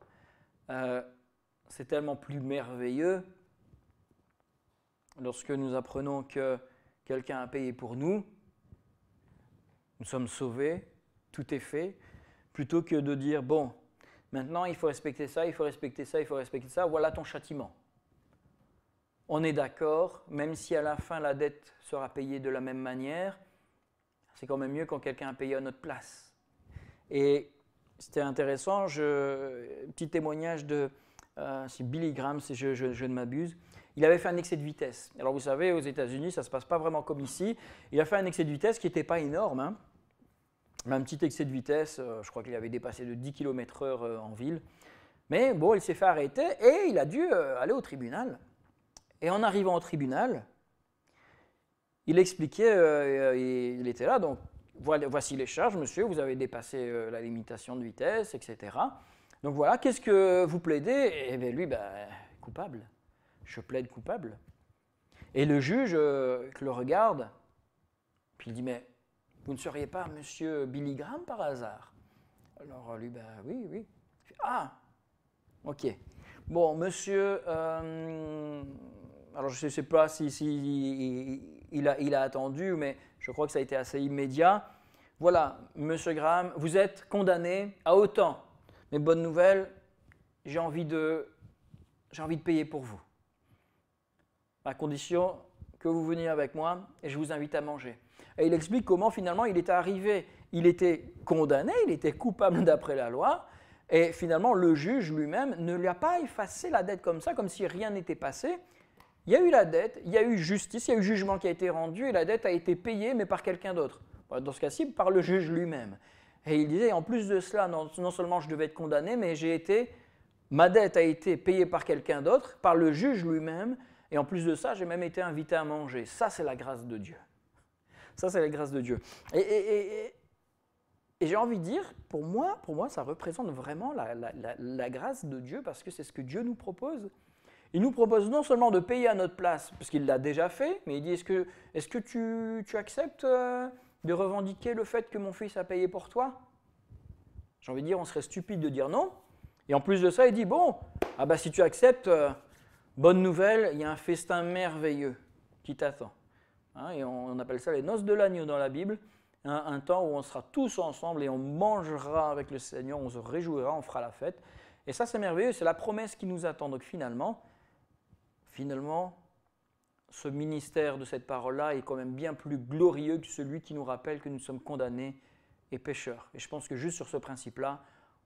C'est tellement plus merveilleux lorsque nous apprenons que quelqu'un a payé pour nous, nous sommes sauvés, tout est fait, plutôt que de dire, bon, maintenant il faut respecter ça, il faut respecter ça, il faut respecter ça, voilà ton châtiment. On est d'accord, même si à la fin la dette sera payée de la même manière, c'est quand même mieux quand quelqu'un a payé à notre place. Et c'était intéressant, petit témoignage de c'est Billy Graham, si je ne m'abuse. Il avait fait un excès de vitesse. Alors vous savez, aux États-Unis, ça ne se passe pas vraiment comme ici. Il a fait un excès de vitesse qui n'était pas énorme, mais un petit excès de vitesse, je crois qu'il avait dépassé de 10 km/h en ville. Mais bon, il s'est fait arrêter et il a dû aller au tribunal. Et en arrivant au tribunal, il expliquait, il était là, donc voici les charges, monsieur, vous avez dépassé la limitation de vitesse, etc. Donc voilà, qu'est-ce que vous plaidez? Eh bien lui, coupable. Je plaide coupable. Et le juge le regarde, puis il dit, mais vous ne seriez pas monsieur Billy Graham par hasard? Alors lui, oui, oui. Ah, ok. Bon, monsieur, alors je ne sais pas si il a attendu, mais je crois que ça a été assez immédiat. Voilà, monsieur Graham, vous êtes condamné à autant. Mais bonne nouvelle, j'ai envie de payer pour vous. À condition que vous veniez avec moi et je vous invite à manger. Et il explique comment finalement il était arrivé, il était condamné, il était coupable d'après la loi, et finalement le juge lui-même ne lui a pas effacé la dette comme ça, comme si rien n'était passé. Il y a eu la dette, il y a eu justice, il y a eu jugement qui a été rendu et la dette a été payée mais par quelqu'un d'autre. Dans ce cas-ci, par le juge lui-même. Et il disait, en plus de cela, non seulement je devais être condamné, mais ma dette a été payée par quelqu'un d'autre, par le juge lui-même, et en plus de ça, j'ai même été invité à manger. Ça, c'est la grâce de Dieu. Ça, c'est la grâce de Dieu. Et j'ai envie de dire, pour moi, ça représente vraiment la grâce de Dieu, parce que c'est ce que Dieu nous propose. Il nous propose non seulement de payer à notre place, parce qu'il l'a déjà fait, mais il dit, est-ce que tu acceptes de revendiquer le fait que mon fils a payé pour toi? J'ai envie de dire, on serait stupide de dire non. Et en plus de ça, il dit, bon, si tu acceptes, bonne nouvelle, il y a un festin merveilleux qui t'attend. Et on appelle ça les noces de l'agneau dans la Bible, un temps où on sera tous ensemble et on mangera avec le Seigneur, on se réjouira, on fera la fête. Et ça, c'est merveilleux, c'est la promesse qui nous attend. Donc finalement, ce ministère de cette parole-là est quand même bien plus glorieux que celui qui nous rappelle que nous sommes condamnés et pécheurs. Et je pense que juste sur ce principe-là,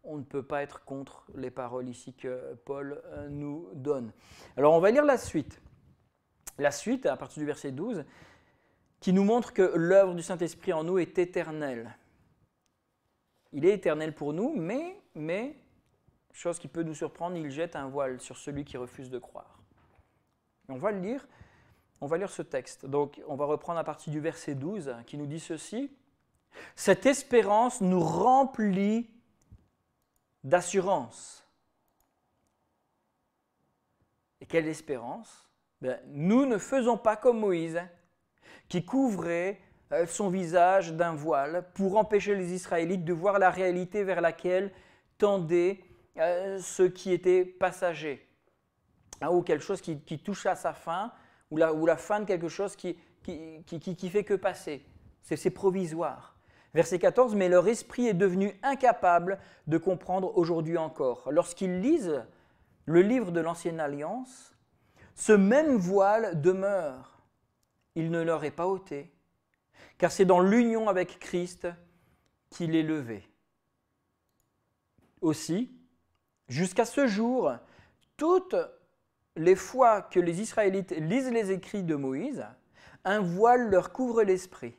on ne peut pas être contre les paroles ici que Paul nous donne. Alors on va lire la suite. La suite, à partir du verset 12, qui nous montre que l'œuvre du Saint-Esprit en nous est éternelle. Il est éternel pour nous, mais chose qui peut nous surprendre, il jette un voile sur celui qui refuse de croire. Et on va le lire, on va lire ce texte. Donc on va reprendre à partir du verset 12 qui nous dit ceci. Cette espérance nous remplit d'assurance. Et quelle espérance? Nous ne faisons pas comme Moïse, qui couvrait son visage d'un voile pour empêcher les Israélites de voir la réalité vers laquelle tendaient ceux qui étaient passagers, ou quelque chose qui touche à sa fin, ou la fin de quelque chose qui fait que passer. C'est provisoire. Verset 14, « Mais leur esprit est devenu incapable de comprendre aujourd'hui encore. Lorsqu'ils lisent le livre de l'Ancienne Alliance, ce même voile demeure. Il ne leur est pas ôté, car c'est dans l'union avec Christ qu'il est levé. Aussi, jusqu'à ce jour, toutes les fois que les Israélites lisent les écrits de Moïse, un voile leur couvre l'esprit.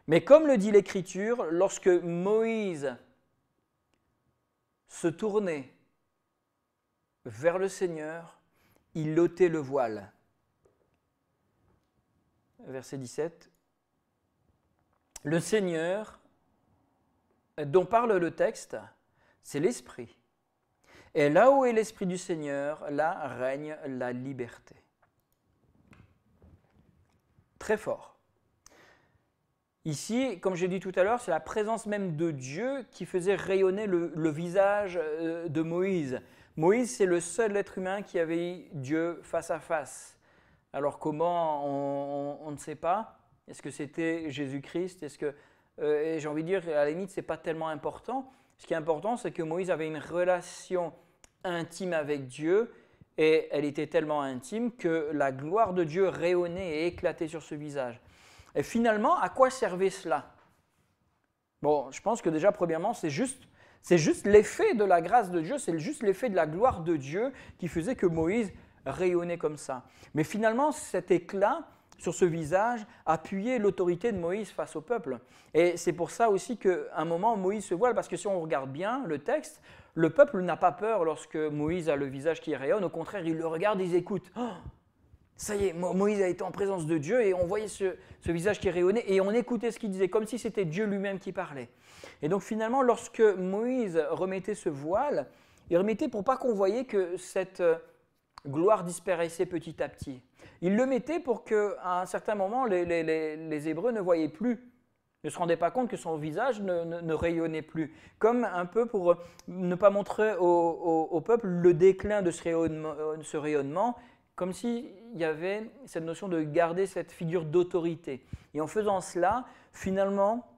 Mais comme le dit l'Écriture, lorsque Moïse se tournait vers le Seigneur, il ôtait le voile. » Verset 17. « Le Seigneur, dont parle le texte, c'est l'Esprit. Et là où est l'Esprit du Seigneur, là règne la liberté. » Très fort. Ici, comme j'ai dit tout à l'heure, c'est la présence même de Dieu qui faisait rayonner le visage de Moïse. Moïse, c'est le seul être humain qui avait Dieu face à face. Alors comment, on ne sait pas. Est-ce que c'était Jésus-Christ? Est-ce que, et j'ai envie de dire, à la limite, ce n'est pas tellement important. Ce qui est important, c'est que Moïse avait une relation intime avec Dieu, et elle était tellement intime que la gloire de Dieu rayonnait et éclatait sur ce visage. Et finalement, à quoi servait cela? Bon, je pense que déjà, premièrement, c'est juste l'effet de la grâce de Dieu, c'est juste l'effet de la gloire de Dieu qui faisait que Moïse rayonnait comme ça. Mais finalement, cet éclat sur ce visage appuyait l'autorité de Moïse face au peuple. Et c'est pour ça aussi qu'à un moment, Moïse se voile, parce que si on regarde bien le texte, le peuple n'a pas peur lorsque Moïse a le visage qui rayonne. Au contraire, ils le regardent, ils écoutent. Oh, ça y est, Moïse a été en présence de Dieu et on voyait ce visage qui rayonnait et on écoutait ce qu'il disait, comme si c'était Dieu lui-même qui parlait. Et donc finalement, lorsque Moïse remettait ce voile, il remettait pour pas qu'on voyait que cette gloire disparaissait petit à petit. Il le mettait pour qu'à un certain moment, les Hébreux ne voyaient plus, ne se rendaient pas compte que son visage ne rayonnait plus. Comme un peu pour ne pas montrer au peuple le déclin de ce rayonnement, comme s'il y avait cette notion de garder cette figure d'autorité. Et en faisant cela, finalement,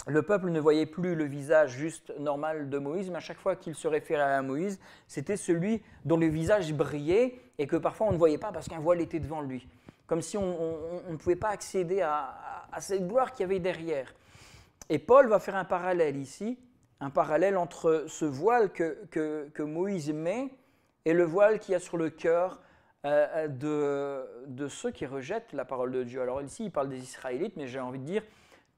le peuple ne voyait plus le visage juste normal de Moïse, mais à chaque fois qu'il se référait à Moïse, c'était celui dont le visage brillait et que parfois on ne voyait pas parce qu'un voile était devant lui. Comme si on ne pouvait pas accéder à cette gloire qu'il y avait derrière. Et Paul va faire un parallèle ici, un parallèle entre ce voile que Moïse met et le voile qu'il y a sur le cœur de ceux qui rejettent la parole de Dieu. Alors ici, il parle des Israélites, mais j'ai envie de dire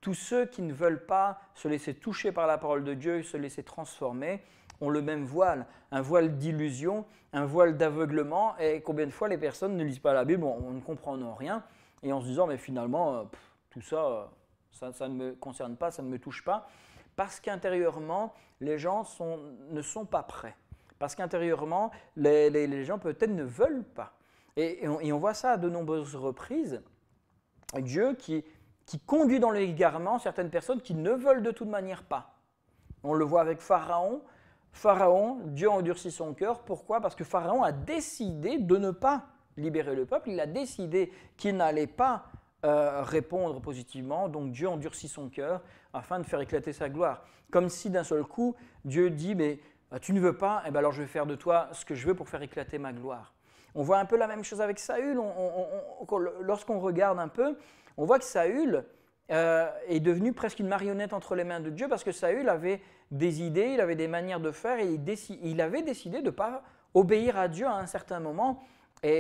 tous ceux qui ne veulent pas se laisser toucher par la parole de Dieu, se laisser transformer, ont le même voile, un voile d'illusion, un voile d'aveuglement. Et combien de fois les personnes ne lisent pas la Bible, on ne comprend rien, et en se disant, mais finalement, tout ça, ça ne me concerne pas, ça ne me touche pas, parce qu'intérieurement, les gens ne sont pas prêts. Parce qu'intérieurement, les gens peut-être ne veulent pas. Et on voit ça à de nombreuses reprises. Dieu qui conduit dans l'égarement certaines personnes qui ne veulent de toute manière pas. On le voit avec Pharaon. Pharaon, Dieu endurcit son cœur. Pourquoi? Parce que Pharaon a décidé de ne pas libérer le peuple. Il a décidé qu'il n'allait pas répondre positivement. Donc Dieu endurcit son cœur afin de faire éclater sa gloire. Comme si d'un seul coup, Dieu dit, mais tu ne veux pas, eh bien alors je vais faire de toi ce que je veux pour faire éclater ma gloire. On voit un peu la même chose avec Saül. Lorsqu'on regarde un peu, on voit que Saül est devenu presque une marionnette entre les mains de Dieu parce que Saül avait des idées, il avait des manières de faire et il avait décidé de ne pas obéir à Dieu à un certain moment. Et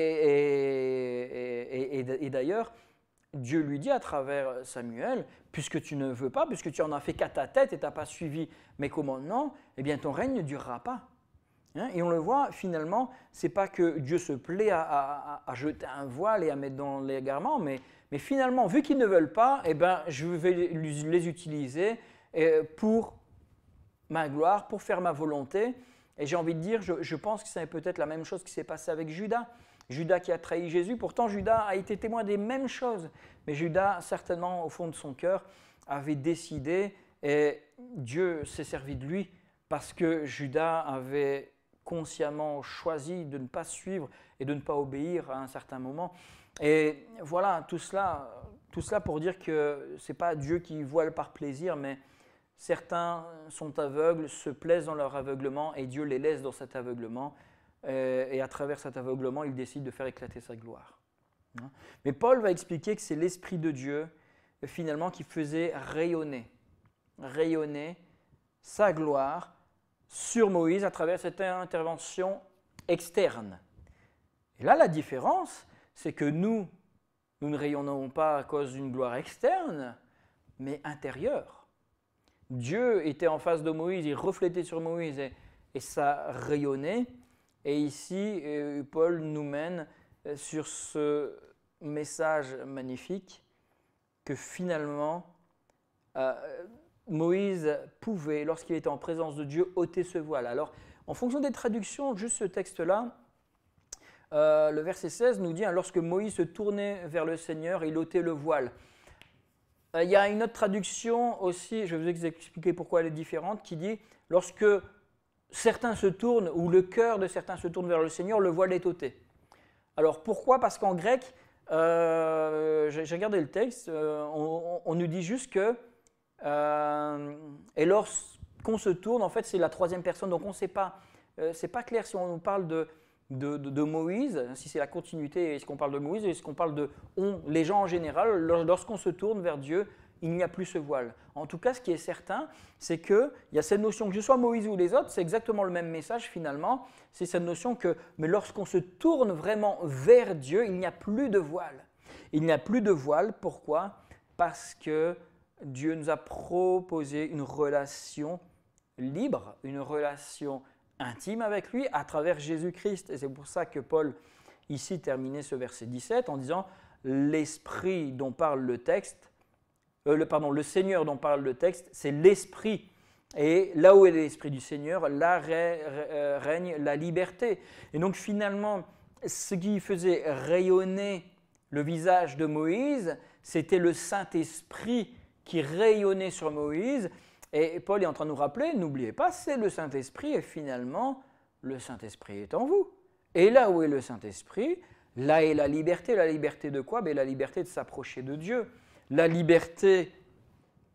d'ailleurs, Dieu lui dit à travers Samuel, puisque tu ne veux pas, puisque tu en as fait qu'à ta tête et tu n'as pas suivi mes commandements, eh bien ton règne ne durera pas. Hein, et on le voit, finalement, ce n'est pas que Dieu se plaît à jeter un voile et à mettre dans les garments, mais finalement, vu qu'ils ne veulent pas, eh ben, je vais les utiliser pour ma gloire, pour faire ma volonté. Et j'ai envie de dire, je pense que c'est peut-être la même chose qui s'est passée avec Judas. Judas qui a trahi Jésus, pourtant Judas a été témoin des mêmes choses. Mais Judas, certainement, au fond de son cœur, avait décidé, et Dieu s'est servi de lui, parce que Judas avait consciemment choisi de ne pas suivre et de ne pas obéir à un certain moment. Et voilà, tout cela pour dire que ce n'est pas Dieu qui voile par plaisir, mais certains sont aveugles, se plaisent dans leur aveuglement et Dieu les laisse dans cet aveuglement. Et à travers cet aveuglement, il décide de faire éclater sa gloire. Mais Paul va expliquer que c'est l'Esprit de Dieu, finalement, qui faisait rayonner sa gloire sur Moïse à travers cette intervention externe. Et là, la différence, c'est que nous ne rayonnons pas à cause d'une gloire externe, mais intérieure. Dieu était en face de Moïse, il reflétait sur Moïse et ça rayonnait. Et ici, Paul nous mène sur ce message magnifique que finalement, Moïse pouvait, lorsqu'il était en présence de Dieu, ôter ce voile. Alors, en fonction des traductions, juste ce texte-là, le verset 16 nous dit « Lorsque Moïse se tournait vers le Seigneur, il ôtait le voile ». Il y a une autre traduction aussi, je vais vous expliquer pourquoi elle est différente, qui dit « Lorsque certains se tournent, ou le cœur de certains se tourne vers le Seigneur, le voile est ôté ». Alors pourquoi ? Parce qu'en grec, j'ai regardé le texte, on nous dit juste que et lorsqu'on se tourne, en fait, c'est la troisième personne. Donc, on ne sait pas. C'est pas clair si on parle de Moïse, si c'est la continuité, est-ce qu'on parle de Moïse, est-ce qu'on parle de les gens en général. Lorsqu'on se tourne vers Dieu, il n'y a plus ce voile. En tout cas, ce qui est certain, c'est qu'il y a cette notion, que je sois Moïse ou les autres, c'est exactement le même message finalement. C'est cette notion que, mais lorsqu'on se tourne vraiment vers Dieu, il n'y a plus de voile. Il n'y a plus de voile. Pourquoi ? Parce que Dieu nous a proposé une relation libre, une relation intime avec lui à travers Jésus-Christ. Et c'est pour ça que Paul, ici, terminait ce verset 17 en disant « L'Esprit dont parle le texte, le Seigneur dont parle le texte, c'est l'Esprit. Et là où est l'Esprit du Seigneur, là règne la liberté. » Et donc finalement, ce qui faisait rayonner le visage de Moïse, c'était le Saint-Esprit qui rayonnait sur Moïse. Et Paul est en train de nous rappeler, n'oubliez pas, c'est le Saint-Esprit et finalement, le Saint-Esprit est en vous. Et là où est le Saint-Esprit, là est la liberté. La liberté de quoi ? La liberté de s'approcher de Dieu. La liberté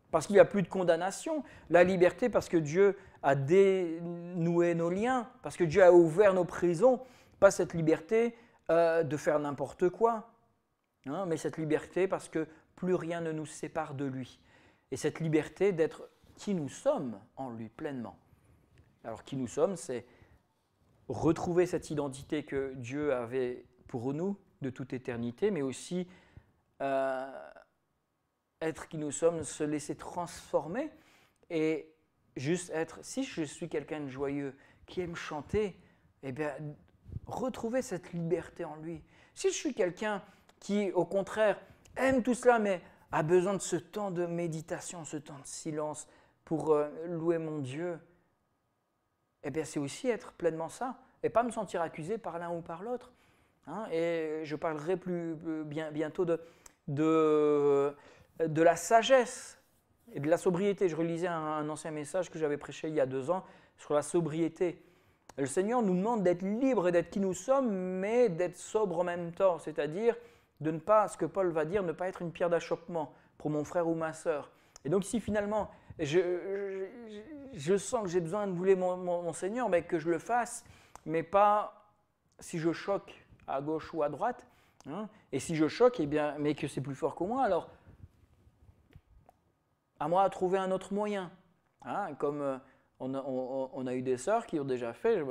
parce qu'il n'y a plus de condamnation. La liberté parce que Dieu a dénoué nos liens, parce que Dieu a ouvert nos prisons. Pas cette liberté de faire n'importe quoi, hein, mais cette liberté parce que plus rien ne nous sépare de lui. Et cette liberté d'être qui nous sommes en lui pleinement. Alors qui nous sommes, c'est retrouver cette identité que Dieu avait pour nous de toute éternité, mais aussi être qui nous sommes, se laisser transformer et juste être, si je suis quelqu'un de joyeux, qui aime chanter, eh bien, retrouver cette liberté en lui. Si je suis quelqu'un qui, au contraire, aime tout cela, mais a besoin de ce temps de méditation, ce temps de silence pour louer mon Dieu, eh bien, c'est aussi être pleinement ça, et pas me sentir accusé par l'un ou par l'autre. Hein, et je parlerai bientôt de la sagesse et de la sobriété. Je relisais un ancien message que j'avais prêché il y a 2 ans sur la sobriété. Le Seigneur nous demande d'être libres et d'être qui nous sommes, mais d'être sobre en même temps, c'est-à-dire de ne pas, ce que Paul va dire, ne pas être une pierre d'achoppement pour mon frère ou ma sœur. Et donc si finalement je sens que j'ai besoin de vouloir mon Seigneur, mais que je le fasse, mais pas si je choque à gauche ou à droite, hein, et si je choque, eh bien, mais que c'est plus fort que moi, alors à moi de trouver un autre moyen. Hein, comme on a eu des sœurs qui ont déjà fait,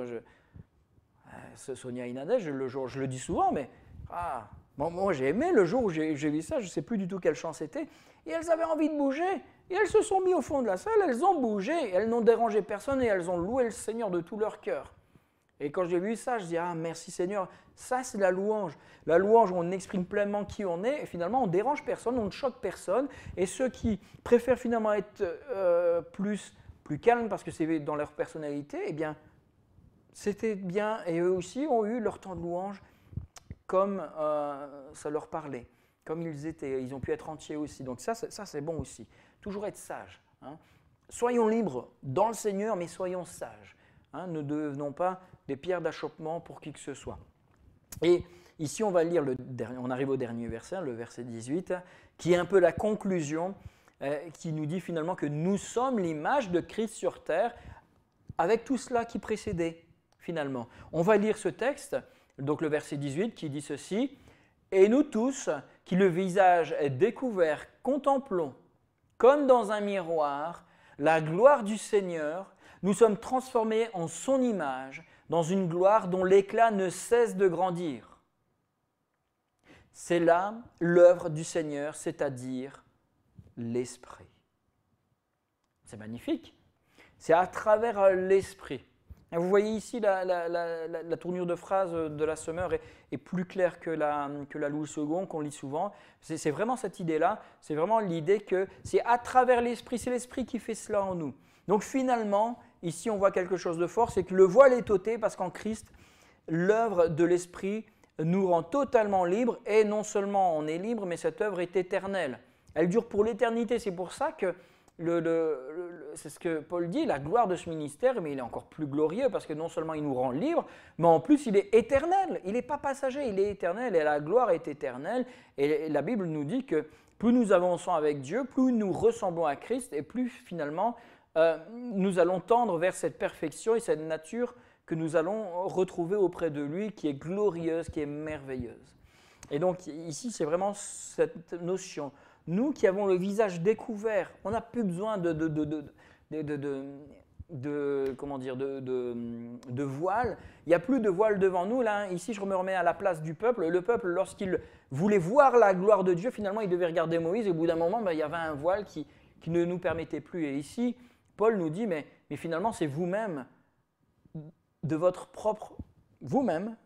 Sonia et Nadège, je le dis souvent, mais moi j'ai aimé le jour où j'ai vu ça, je ne sais plus du tout quel chant c'était, et elles avaient envie de bouger, et elles se sont mises au fond de la salle, elles ont bougé, elles n'ont dérangé personne, et elles ont loué le Seigneur de tout leur cœur. Et quand j'ai vu ça, je dis, ah merci Seigneur, ça c'est la louange. La louange où on exprime pleinement qui on est et finalement on ne dérange personne, on ne choque personne. Et ceux qui préfèrent finalement être plus calmes parce que c'est dans leur personnalité, eh bien c'était bien et eux aussi ont eu leur temps de louange comme ça leur parlait, comme ils étaient. Ils ont pu être entiers aussi. Donc ça c'est bon aussi. Toujours être sage. Hein. Soyons libres dans le Seigneur, mais soyons sages. Hein. Ne devenons pas des pierres d'achoppement pour qui que ce soit. Et ici, on va lire, on arrive au dernier verset, le verset 18, qui est un peu la conclusion, qui nous dit finalement que nous sommes l'image de Christ sur terre, avec tout cela qui précédait, finalement. On va lire ce texte, donc le verset 18, qui dit ceci, « Et nous tous, qui le visage est découvert, contemplons, comme dans un miroir, la gloire du Seigneur, nous sommes transformés en son image, dans une gloire dont l'éclat ne cesse de grandir. C'est là l'œuvre du Seigneur, c'est-à-dire l'Esprit. » C'est magnifique. C'est à travers l'Esprit. Vous voyez ici la tournure de phrase de la Semeur est plus claire que la Louis II qu'on lit souvent. C'est vraiment cette idée-là. C'est vraiment l'idée que c'est à travers l'Esprit, c'est l'Esprit qui fait cela en nous. Donc finalement, ici on voit quelque chose de fort, c'est que le voile est ôté parce qu'en Christ, l'œuvre de l'Esprit nous rend totalement libres et non seulement on est libre, mais cette œuvre est éternelle. Elle dure pour l'éternité. C'est pour ça que c'est ce que Paul dit, la gloire de ce ministère, mais il est encore plus glorieux parce que non seulement il nous rend libres, mais en plus il est éternel. Il n'est pas passager, il est éternel et la gloire est éternelle. Et la Bible nous dit que plus nous avançons avec Dieu, plus nous ressemblons à Christ et plus finalement nous allons tendre vers cette perfection et cette nature que nous allons retrouver auprès de lui qui est glorieuse, qui est merveilleuse. Et donc ici c'est vraiment cette notion. Nous qui avons le visage découvert, on n'a plus besoin de voile. Il n'y a plus de voile devant nous. Là, ici, je me remets à la place du peuple. Le peuple, lorsqu'il voulait voir la gloire de Dieu, finalement, il devait regarder Moïse. Et au bout d'un moment, il y avait un voile qui ne nous permettait plus. Et ici, Paul nous dit, mais finalement, c'est vous-même, de votre propre... Vous-même,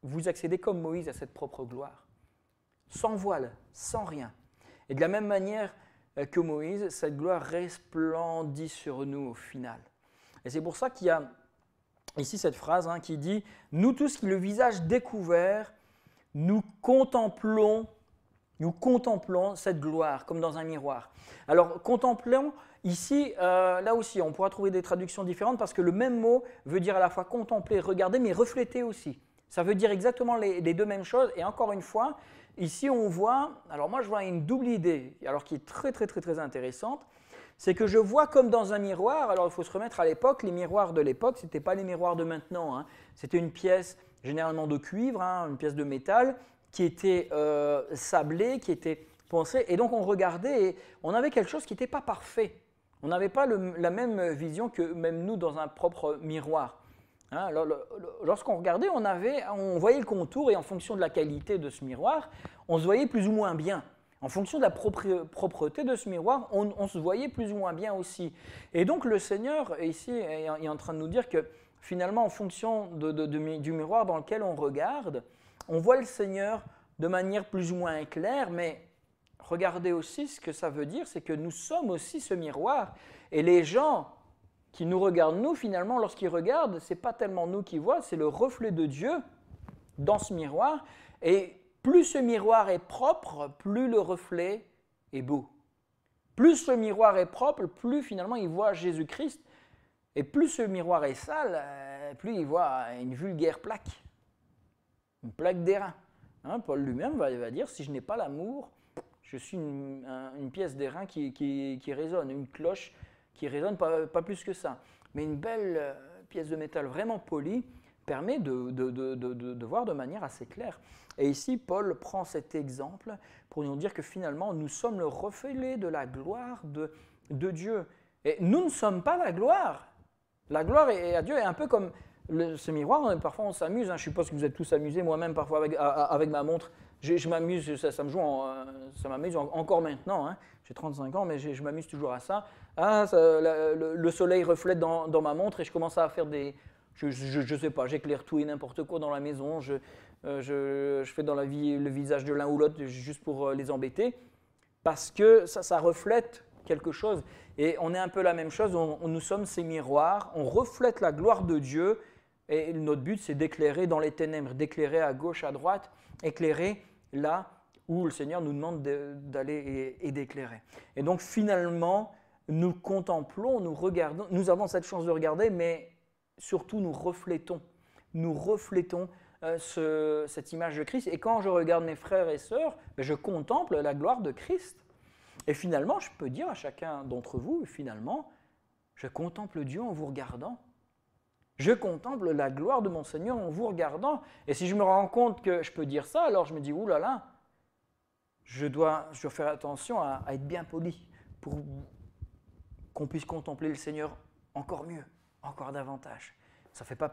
vous accédez comme Moïse à cette propre gloire. Sans voile, sans rien. Et de la même manière que Moïse, cette gloire resplendit sur nous au final. Et c'est pour ça qu'il y a ici cette phrase qui dit « Nous tous qui le visage découvert, nous contemplons cette gloire comme dans un miroir. » Alors, contemplons, ici, là aussi, on pourra trouver des traductions différentes parce que le même mot veut dire à la fois contempler, regarder, mais refléter aussi. Ça veut dire exactement les deux mêmes choses. Et encore une fois, ici on voit, alors moi je vois une double idée, alors qui est très intéressante, c'est que je vois comme dans un miroir. Alors il faut se remettre à l'époque, les miroirs de l'époque, ce n'étaient pas les miroirs de maintenant. C'était une pièce généralement de cuivre, une pièce de métal, qui était sablée, qui était poncée. Et donc on regardait et on avait quelque chose qui n'était pas parfait. On n'avait pas la même vision que même nous dans un propre miroir. Lorsqu'on regardait, on voyait le contour et en fonction de la qualité de ce miroir, on se voyait plus ou moins bien. En fonction de la propreté de ce miroir, on se voyait plus ou moins bien aussi. Et donc le Seigneur, ici, est en train de nous dire que finalement, en fonction du miroir dans lequel on regarde, on voit le Seigneur de manière plus ou moins claire, mais regardez aussi ce que ça veut dire, c'est que nous sommes aussi ce miroir. Et les gens qui nous regardent, nous, finalement, lorsqu'ils regardent, ce n'est pas tellement nous qui voient, c'est le reflet de Dieu dans ce miroir. Et plus ce miroir est propre, plus le reflet est beau. Plus ce miroir est propre, plus finalement il voit Jésus-Christ. Et plus ce miroir est sale, plus il voit une vulgaire plaque. Une plaque d'airain. Paul lui-même va dire, si je n'ai pas l'amour, je suis une pièce d'airain qui résonne, une cloche qui résonne pas plus que ça. Mais une belle pièce de métal vraiment polie permet de voir de manière assez claire. Et ici, Paul prend cet exemple pour nous dire que finalement, nous sommes le reflet de la gloire de Dieu. Et nous ne sommes pas la gloire. La gloire est à Dieu est un peu comme ce miroir. Parfois, on s'amuse. Je suppose que vous êtes tous amusés. Moi-même, parfois, avec ma montre, je m'amuse. Ça m'amuse encore maintenant. J'ai 35 ans, mais je m'amuse toujours à ça. Le soleil reflète dans ma montre et je commence à faire des Je sais pas, j'éclaire tout et n'importe quoi dans la maison, je fais dans la vie le visage de l'un ou l'autre juste pour les embêter, parce que ça reflète quelque chose. Et on est un peu la même chose, nous sommes ces miroirs, on reflète la gloire de Dieu, et notre but c'est d'éclairer dans les ténèbres, d'éclairer à gauche, à droite, éclairer là où le Seigneur nous demande d'aller et d'éclairer. Et donc finalement, nous contemplons, nous regardons, nous avons cette chance de regarder, mais surtout nous reflétons cette image de Christ. Et quand je regarde mes frères et sœurs, je contemple la gloire de Christ. Et finalement, je peux dire à chacun d'entre vous, finalement, je contemple Dieu en vous regardant. Je contemple la gloire de mon Seigneur en vous regardant. Et si je me rends compte que je peux dire ça, alors je me dis, oulala, je dois faire attention à être bien poli pour qu'on puisse contempler le Seigneur encore mieux, encore davantage. Ça fait pas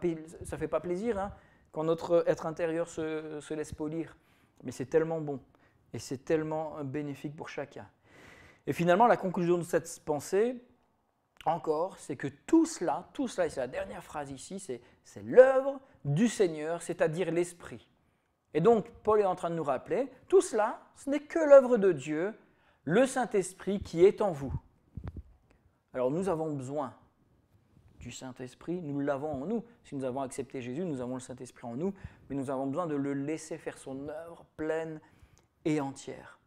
plaisir hein, quand notre être intérieur se laisse polir, mais c'est tellement bon et c'est tellement bénéfique pour chacun. Et finalement, la conclusion de cette pensée, encore, c'est que tout cela, et c'est la dernière phrase ici, c'est l'œuvre du Seigneur, c'est-à-dire l'Esprit. Et donc, Paul est en train de nous rappeler, tout cela, ce n'est que l'œuvre de Dieu, le Saint-Esprit qui est en vous. Alors nous avons besoin du Saint-Esprit, nous l'avons en nous. Si nous avons accepté Jésus, nous avons le Saint-Esprit en nous, mais nous avons besoin de le laisser faire son œuvre pleine et entière.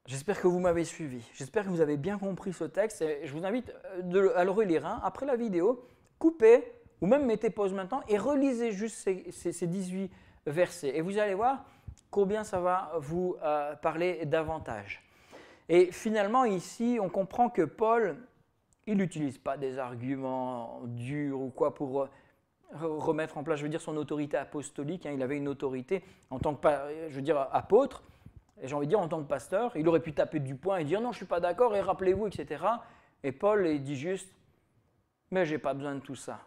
J'espère que vous m'avez suivi, j'espère que vous avez bien compris ce texte et je vous invite à le relire. Hein. Après la vidéo, coupez ou même mettez pause maintenant et relisez juste ces 18 versets et vous allez voir combien ça va vous parler davantage. Et finalement ici, on comprend que Paul, il n'utilise pas des arguments durs ou quoi pour remettre en place, je veux dire, son autorité apostolique. Hein. Il avait une autorité en tant que, je veux dire, apôtre. Et j'ai envie de dire, en tant que pasteur, il aurait pu taper du poing et dire non, je ne suis pas d'accord, et rappelez-vous, etc. Et Paul, il dit juste, mais je n'ai pas besoin de tout ça.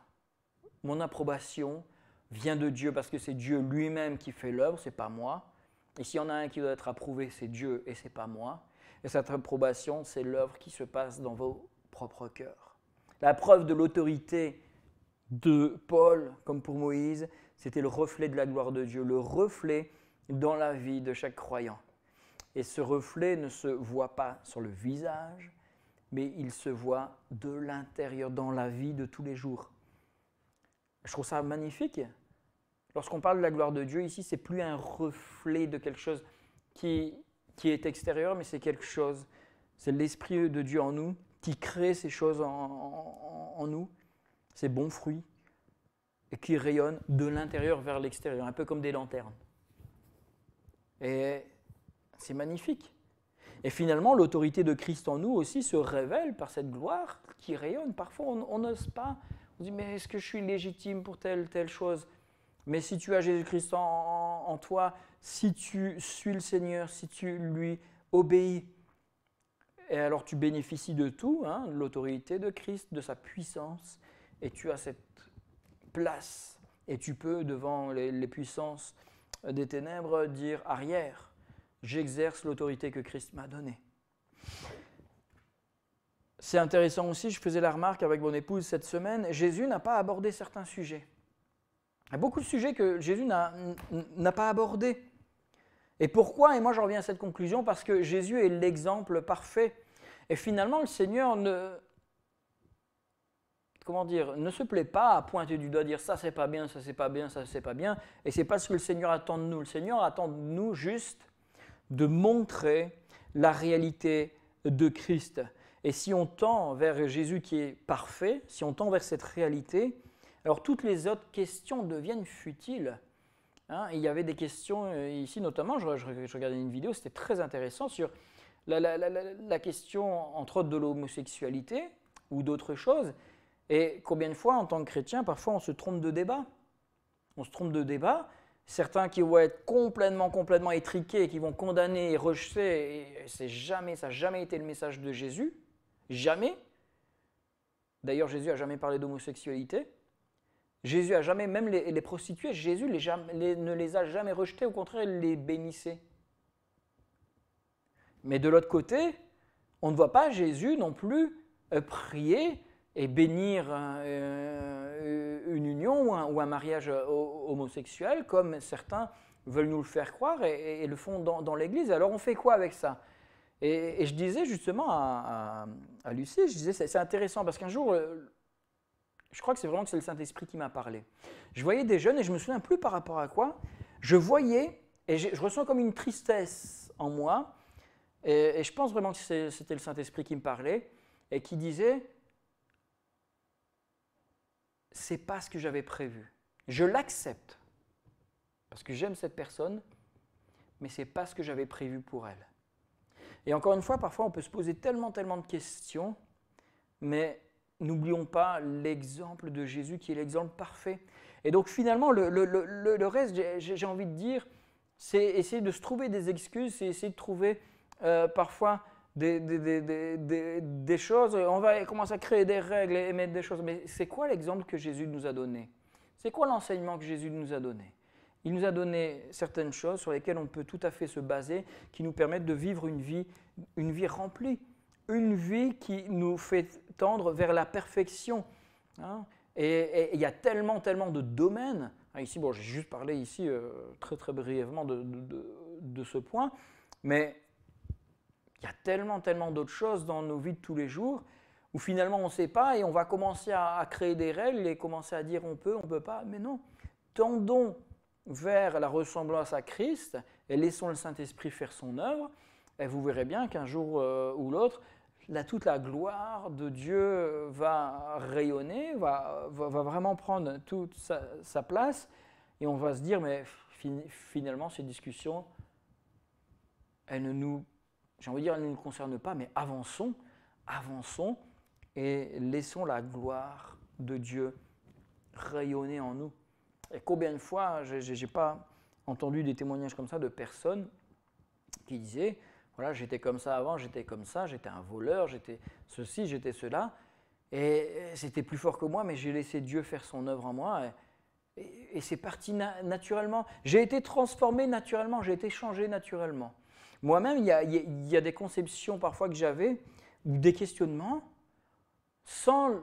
Mon approbation vient de Dieu parce que c'est Dieu lui-même qui fait l'œuvre, ce n'est pas moi. Et s'il y en a un qui doit être approuvé, c'est Dieu et ce n'est pas moi. Et cette approbation, c'est l'œuvre qui se passe dans vos propres cœurs. La preuve de l'autorité de Paul, comme pour Moïse, c'était le reflet de la gloire de Dieu, le reflet dans la vie de chaque croyant. Et ce reflet ne se voit pas sur le visage, mais il se voit de l'intérieur, dans la vie de tous les jours. Je trouve ça magnifique. Lorsqu'on parle de la gloire de Dieu, ici, ce n'est plus un reflet de quelque chose qui est extérieur, mais c'est quelque chose, c'est l'Esprit de Dieu en nous qui crée ces choses en nous, ces bons fruits, et qui rayonnent de l'intérieur vers l'extérieur, un peu comme des lanternes. Et c'est magnifique. Et finalement, l'autorité de Christ en nous aussi se révèle par cette gloire qui rayonne. Parfois, on n'ose pas. On dit, mais est-ce que je suis légitime pour telle chose? Mais si tu as Jésus-Christ en toi, si tu suis le Seigneur, si tu lui obéis, et alors tu bénéficies de tout, hein, de l'autorité de Christ, de sa puissance, et tu as cette place. Et tu peux, devant les puissances des ténèbres, dire arrière. J'exerce l'autorité que Christ m'a donnée. C'est intéressant aussi, je faisais la remarque avec mon épouse cette semaine, Jésus n'a pas abordé certains sujets. Il y a beaucoup de sujets que Jésus n'a pas abordés. Et pourquoi? Et moi, je reviens à cette conclusion parce que Jésus est l'exemple parfait. Et finalement, le Seigneur ne se plaît pas à pointer du doigt, dire ça c'est pas bien, ça c'est pas bien, ça c'est pas bien. Et c'est pas ce que le Seigneur attend de nous. Le Seigneur attend de nous juste de montrer la réalité de Christ. Et si on tend vers Jésus qui est parfait, si on tend vers cette réalité, alors toutes les autres questions deviennent futiles. Hein, il y avait des questions ici, notamment, je regardais une vidéo, c'était très intéressant, sur la question, entre autres, de l'homosexualité ou d'autres choses. Et combien de fois, en tant que chrétien, parfois on se trompe de débat. On se trompe de débat. Certains qui vont être complètement étriqués, qui vont condamner et rejeter, et ça n'a jamais été le message de Jésus. Jamais. D'ailleurs, Jésus n'a jamais parlé d'homosexualité. Jésus a jamais, même les prostituées, Jésus ne les a jamais rejetées, au contraire, il les bénissait. Mais de l'autre côté, on ne voit pas Jésus non plus prier et bénir union ou un mariage homosexuel, comme certains veulent nous le faire croire et le font dans l'Église. Alors on fait quoi avec ça? Et je disais justement à Lucie, je disais c'est intéressant parce qu'un jour, je crois que c'est le Saint-Esprit qui m'a parlé. Je voyais des jeunes et je ne me souviens plus par rapport à quoi. Je voyais et je ressens comme une tristesse en moi et je pense vraiment que c'était le Saint-Esprit qui me parlait et qui disait c'est pas ce que j'avais prévu. Je l'accepte parce que j'aime cette personne, mais c'est pas ce que j'avais prévu pour elle. Et encore une fois, parfois on peut se poser tellement de questions, mais n'oublions pas l'exemple de Jésus qui est l'exemple parfait. Et donc finalement, le reste, j'ai envie de dire, c'est essayer de se trouver des excuses, c'est essayer de trouver parfois des choses. On va commencer à créer des règles et mettre des choses. Mais c'est quoi l'exemple que Jésus nous a donné? C'est quoi l'enseignement que Jésus nous a donné? Il nous a donné certaines choses sur lesquelles on peut tout à fait se baser, qui nous permettent de vivre une vie remplie, une vie qui nous fait tendre vers la perfection. Hein. Et il y a tellement de domaines. Ici, bon, j'ai juste parlé ici très brièvement de ce point, mais il y a tellement d'autres choses dans nos vies de tous les jours où finalement on ne sait pas et on va commencer à créer des règles et commencer à dire on peut pas. Mais non, tendons vers la ressemblance à Christ et laissons le Saint-Esprit faire son œuvre et vous verrez bien qu'un jour ou l'autre, toute la gloire de Dieu va rayonner, va vraiment prendre toute sa place et on va se dire mais finalement ces discussions, elles ne nous concernent pas, mais avançons et laissons la gloire de Dieu rayonner en nous. Et combien de fois, je n'ai pas entendu des témoignages comme ça de personnes qui disaient, voilà, j'étais comme ça avant, j'étais comme ça, j'étais un voleur, j'étais ceci, j'étais cela, et c'était plus fort que moi, mais j'ai laissé Dieu faire son œuvre en moi, et c'est parti naturellement. J'ai été transformé naturellement, j'ai été changé naturellement. Moi-même, il y a des conceptions parfois que j'avais, ou des questionnements, sans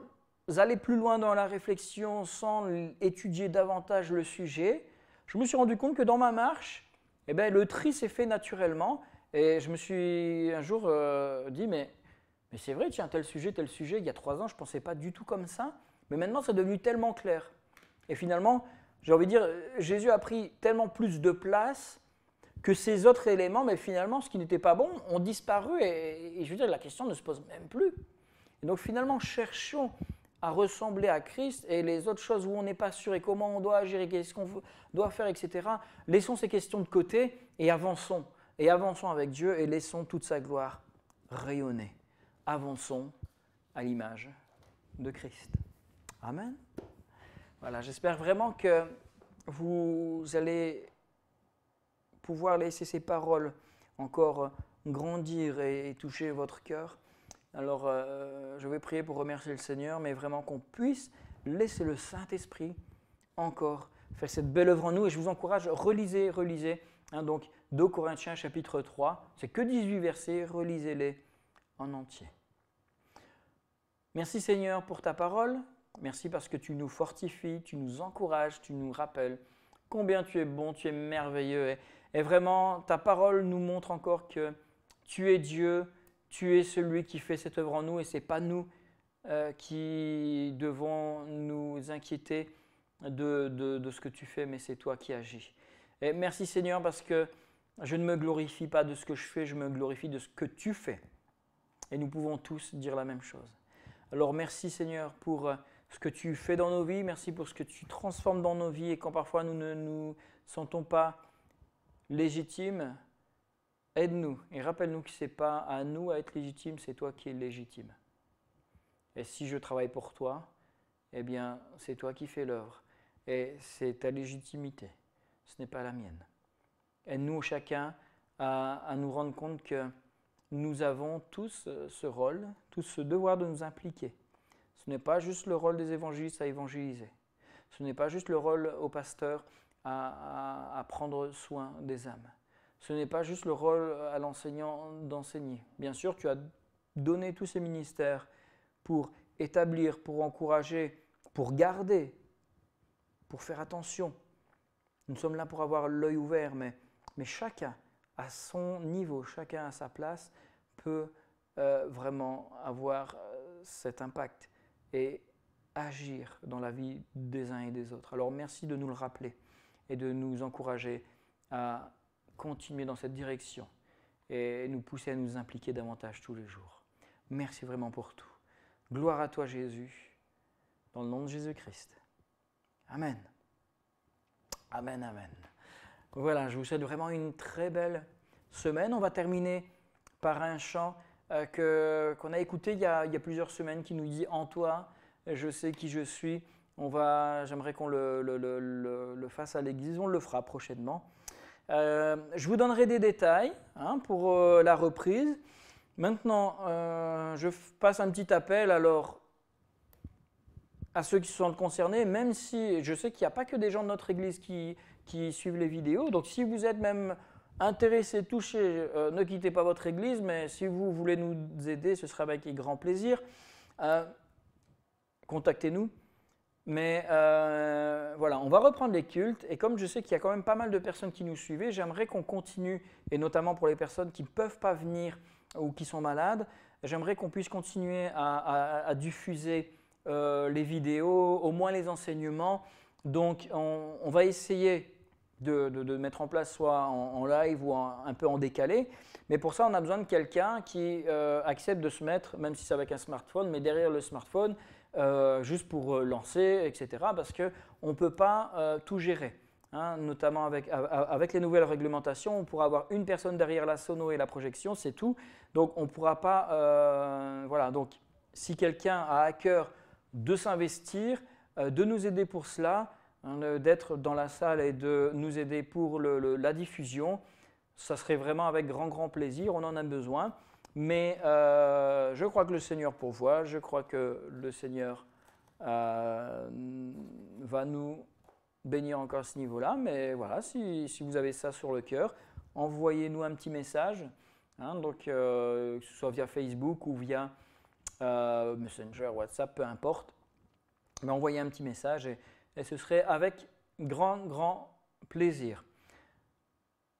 aller plus loin dans la réflexion, sans étudier davantage le sujet, je me suis rendu compte que dans ma marche, le tri s'est fait naturellement. Et je me suis un jour dit, mais c'est vrai, tiens, tel sujet, il y a 3 ans, je ne pensais pas du tout comme ça. Mais maintenant, c'est devenu tellement clair. Et finalement, j'ai envie de dire, Jésus a pris tellement plus de place que ces autres éléments, mais finalement, ce qui n'était pas bon, ont disparu. Et je veux dire, la question ne se pose même plus. Et donc finalement, cherchons à ressembler à Christ et les autres choses où on n'est pas sûr et comment on doit agir et qu'est-ce qu'on doit faire, etc. Laissons ces questions de côté et avançons. Et avançons avec Dieu et laissons toute sa gloire rayonner. Avançons à l'image de Christ. Amen. Voilà, j'espère vraiment que vous allez pouvoir laisser ces paroles encore grandir et toucher votre cœur. Alors, je vais prier pour remercier le Seigneur, mais vraiment qu'on puisse laisser le Saint-Esprit encore faire cette belle œuvre en nous. Et je vous encourage, relisez. Hein, donc, 2 Corinthiens chapitre 3, c'est que 18 versets, relisez-les en entier. Merci Seigneur pour ta parole. Merci parce que tu nous fortifies, tu nous encourages, tu nous rappelles combien tu es bon, tu es merveilleux. Et vraiment, ta parole nous montre encore que tu es Dieu, tu es celui qui fait cette œuvre en nous et ce n'est pas nous qui devons nous inquiéter de ce que tu fais, mais c'est toi qui agis. Et merci Seigneur parce que je ne me glorifie pas de ce que je fais, je me glorifie de ce que tu fais. Et nous pouvons tous dire la même chose. Alors merci Seigneur pour ce que tu fais dans nos vies, merci pour ce que tu transformes dans nos vies et quand parfois nous ne nous sentons pas légitimes, aide-nous et rappelle-nous que ce n'est pas à nous à être légitimes, c'est toi qui es légitime. Et si je travaille pour toi, eh bien c'est toi qui fais l'œuvre et c'est ta légitimité, ce n'est pas la mienne. Aide-nous chacun à nous rendre compte que nous avons tous ce rôle, tous ce devoir de nous impliquer. Ce n'est pas juste le rôle des évangélistes à évangéliser. Ce n'est pas juste le rôle au pasteur à prendre soin des âmes. Ce n'est pas juste le rôle à l'enseignant d'enseigner. Bien sûr, tu as donné tous ces ministères pour établir, pour encourager, pour garder pour faire attention. Nous sommes là pour avoir l'œil ouvert, mais chacun à son niveau, chacun à sa place peut vraiment avoir cet impact et agir dans la vie des uns et des autres. Alors merci de nous le rappeler et de nous encourager à continuer dans cette direction et nous pousser à nous impliquer davantage tous les jours. Merci vraiment pour tout. Gloire à toi Jésus, dans le nom de Jésus-Christ. Amen. Amen, amen. Voilà, je vous souhaite vraiment une très belle semaine. On va terminer par un chant qu'on a écouté il y a plusieurs semaines qui nous dit « En toi, je sais qui je suis ». J'aimerais qu'on le fasse à l'église, on le fera prochainement. Je vous donnerai des détails pour la reprise. Maintenant, je passe un petit appel alors à ceux qui se sentent concernés, même si je sais qu'il n'y a pas que des gens de notre église qui suivent les vidéos. Donc si vous êtes même intéressé, touché, ne quittez pas votre église, mais si vous voulez nous aider, ce sera avec grand plaisir. Contactez-nous. Mais voilà, on va reprendre les cultes et comme je sais qu'il y a quand même pas mal de personnes qui nous suivent, j'aimerais qu'on continue, et notamment pour les personnes qui ne peuvent pas venir ou qui sont malades, j'aimerais qu'on puisse continuer à diffuser les vidéos, au moins les enseignements. Donc on va essayer de mettre en place soit en live ou un peu en décalé, mais pour ça on a besoin de quelqu'un qui accepte de se mettre, même si c'est avec un smartphone, mais derrière le smartphone, juste pour lancer, etc. Parce qu'on ne peut pas tout gérer. Notamment avec les nouvelles réglementations, on pourra avoir une personne derrière la sono et la projection, c'est tout. Donc on ne pourra pas… voilà. Donc si quelqu'un a à cœur de s'investir, de nous aider pour cela, d'être dans la salle et de nous aider pour la diffusion, ça serait vraiment avec grand plaisir, on en a besoin. Mais je crois que le Seigneur pourvoit, je crois que le Seigneur va nous bénir encore à ce niveau-là. Mais voilà, si vous avez ça sur le cœur, envoyez-nous un petit message, donc que ce soit via Facebook ou via Messenger, WhatsApp, peu importe. Mais envoyez un petit message et ce serait avec grand plaisir.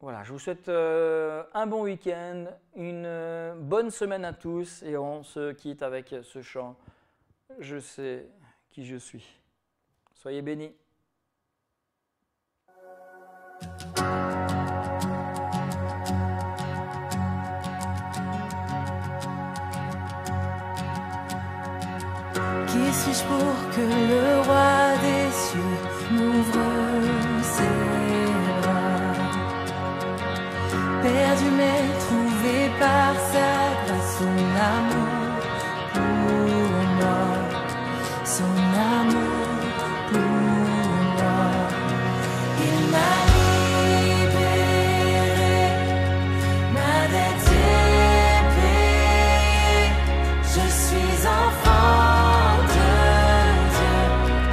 Voilà, je vous souhaite un bon week-end, une bonne semaine à tous et on se quitte avec ce chant « Je sais qui je suis ». Soyez bénis. Qui suis-je pour que le roi des cieux m'ouvre ses bras? Perdu mais trouvé par sa grâce, son amour pour moi, son amour pour moi. Il m'a libéré, ma dette est payée, je suis enfant de Dieu,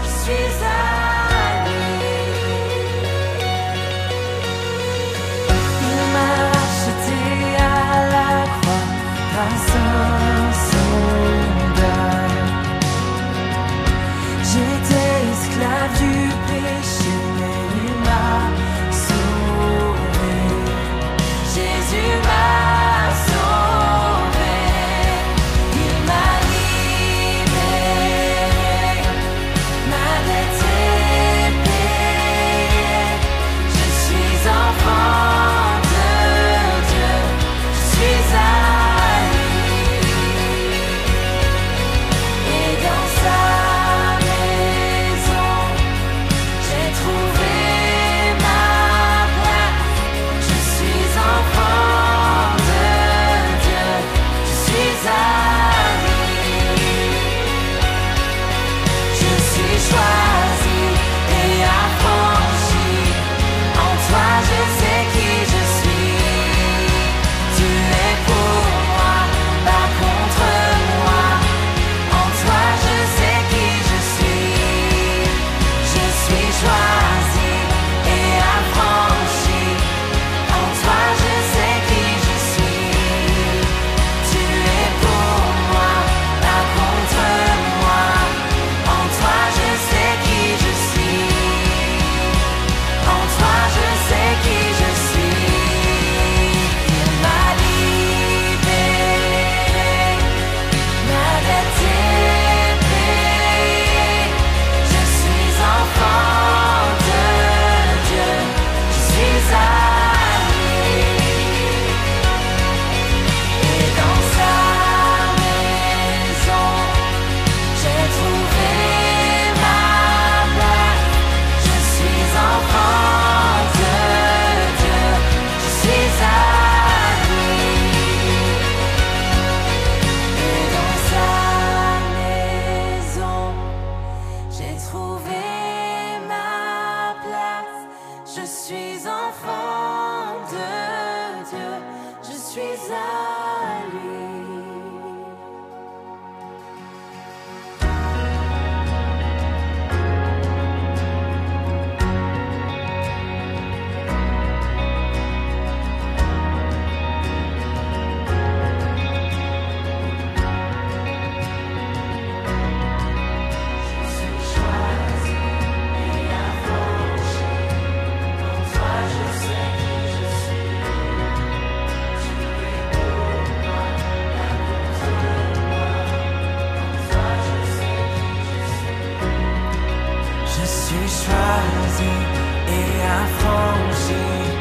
Tu choisis et affranchis.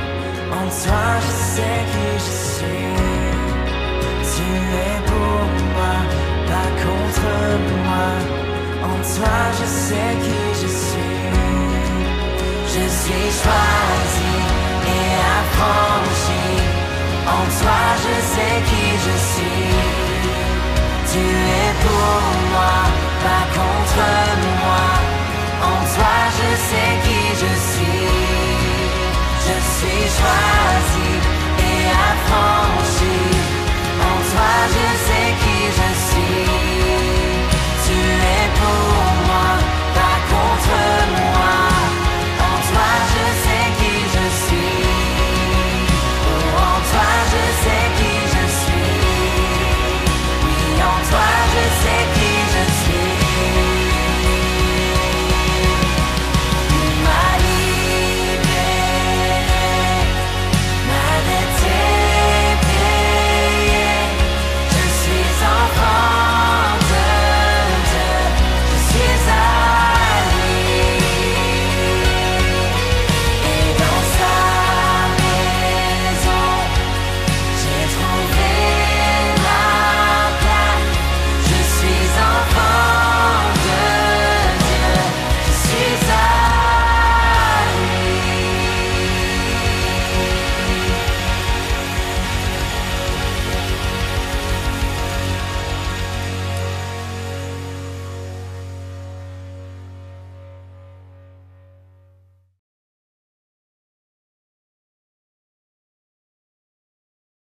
En toi je sais qui je suis. Tu es pour moi, pas contre moi. En toi je sais qui je suis. Je suis choisi et affranchi. En toi je sais qui je suis. Tu es pour moi, pas contre moi.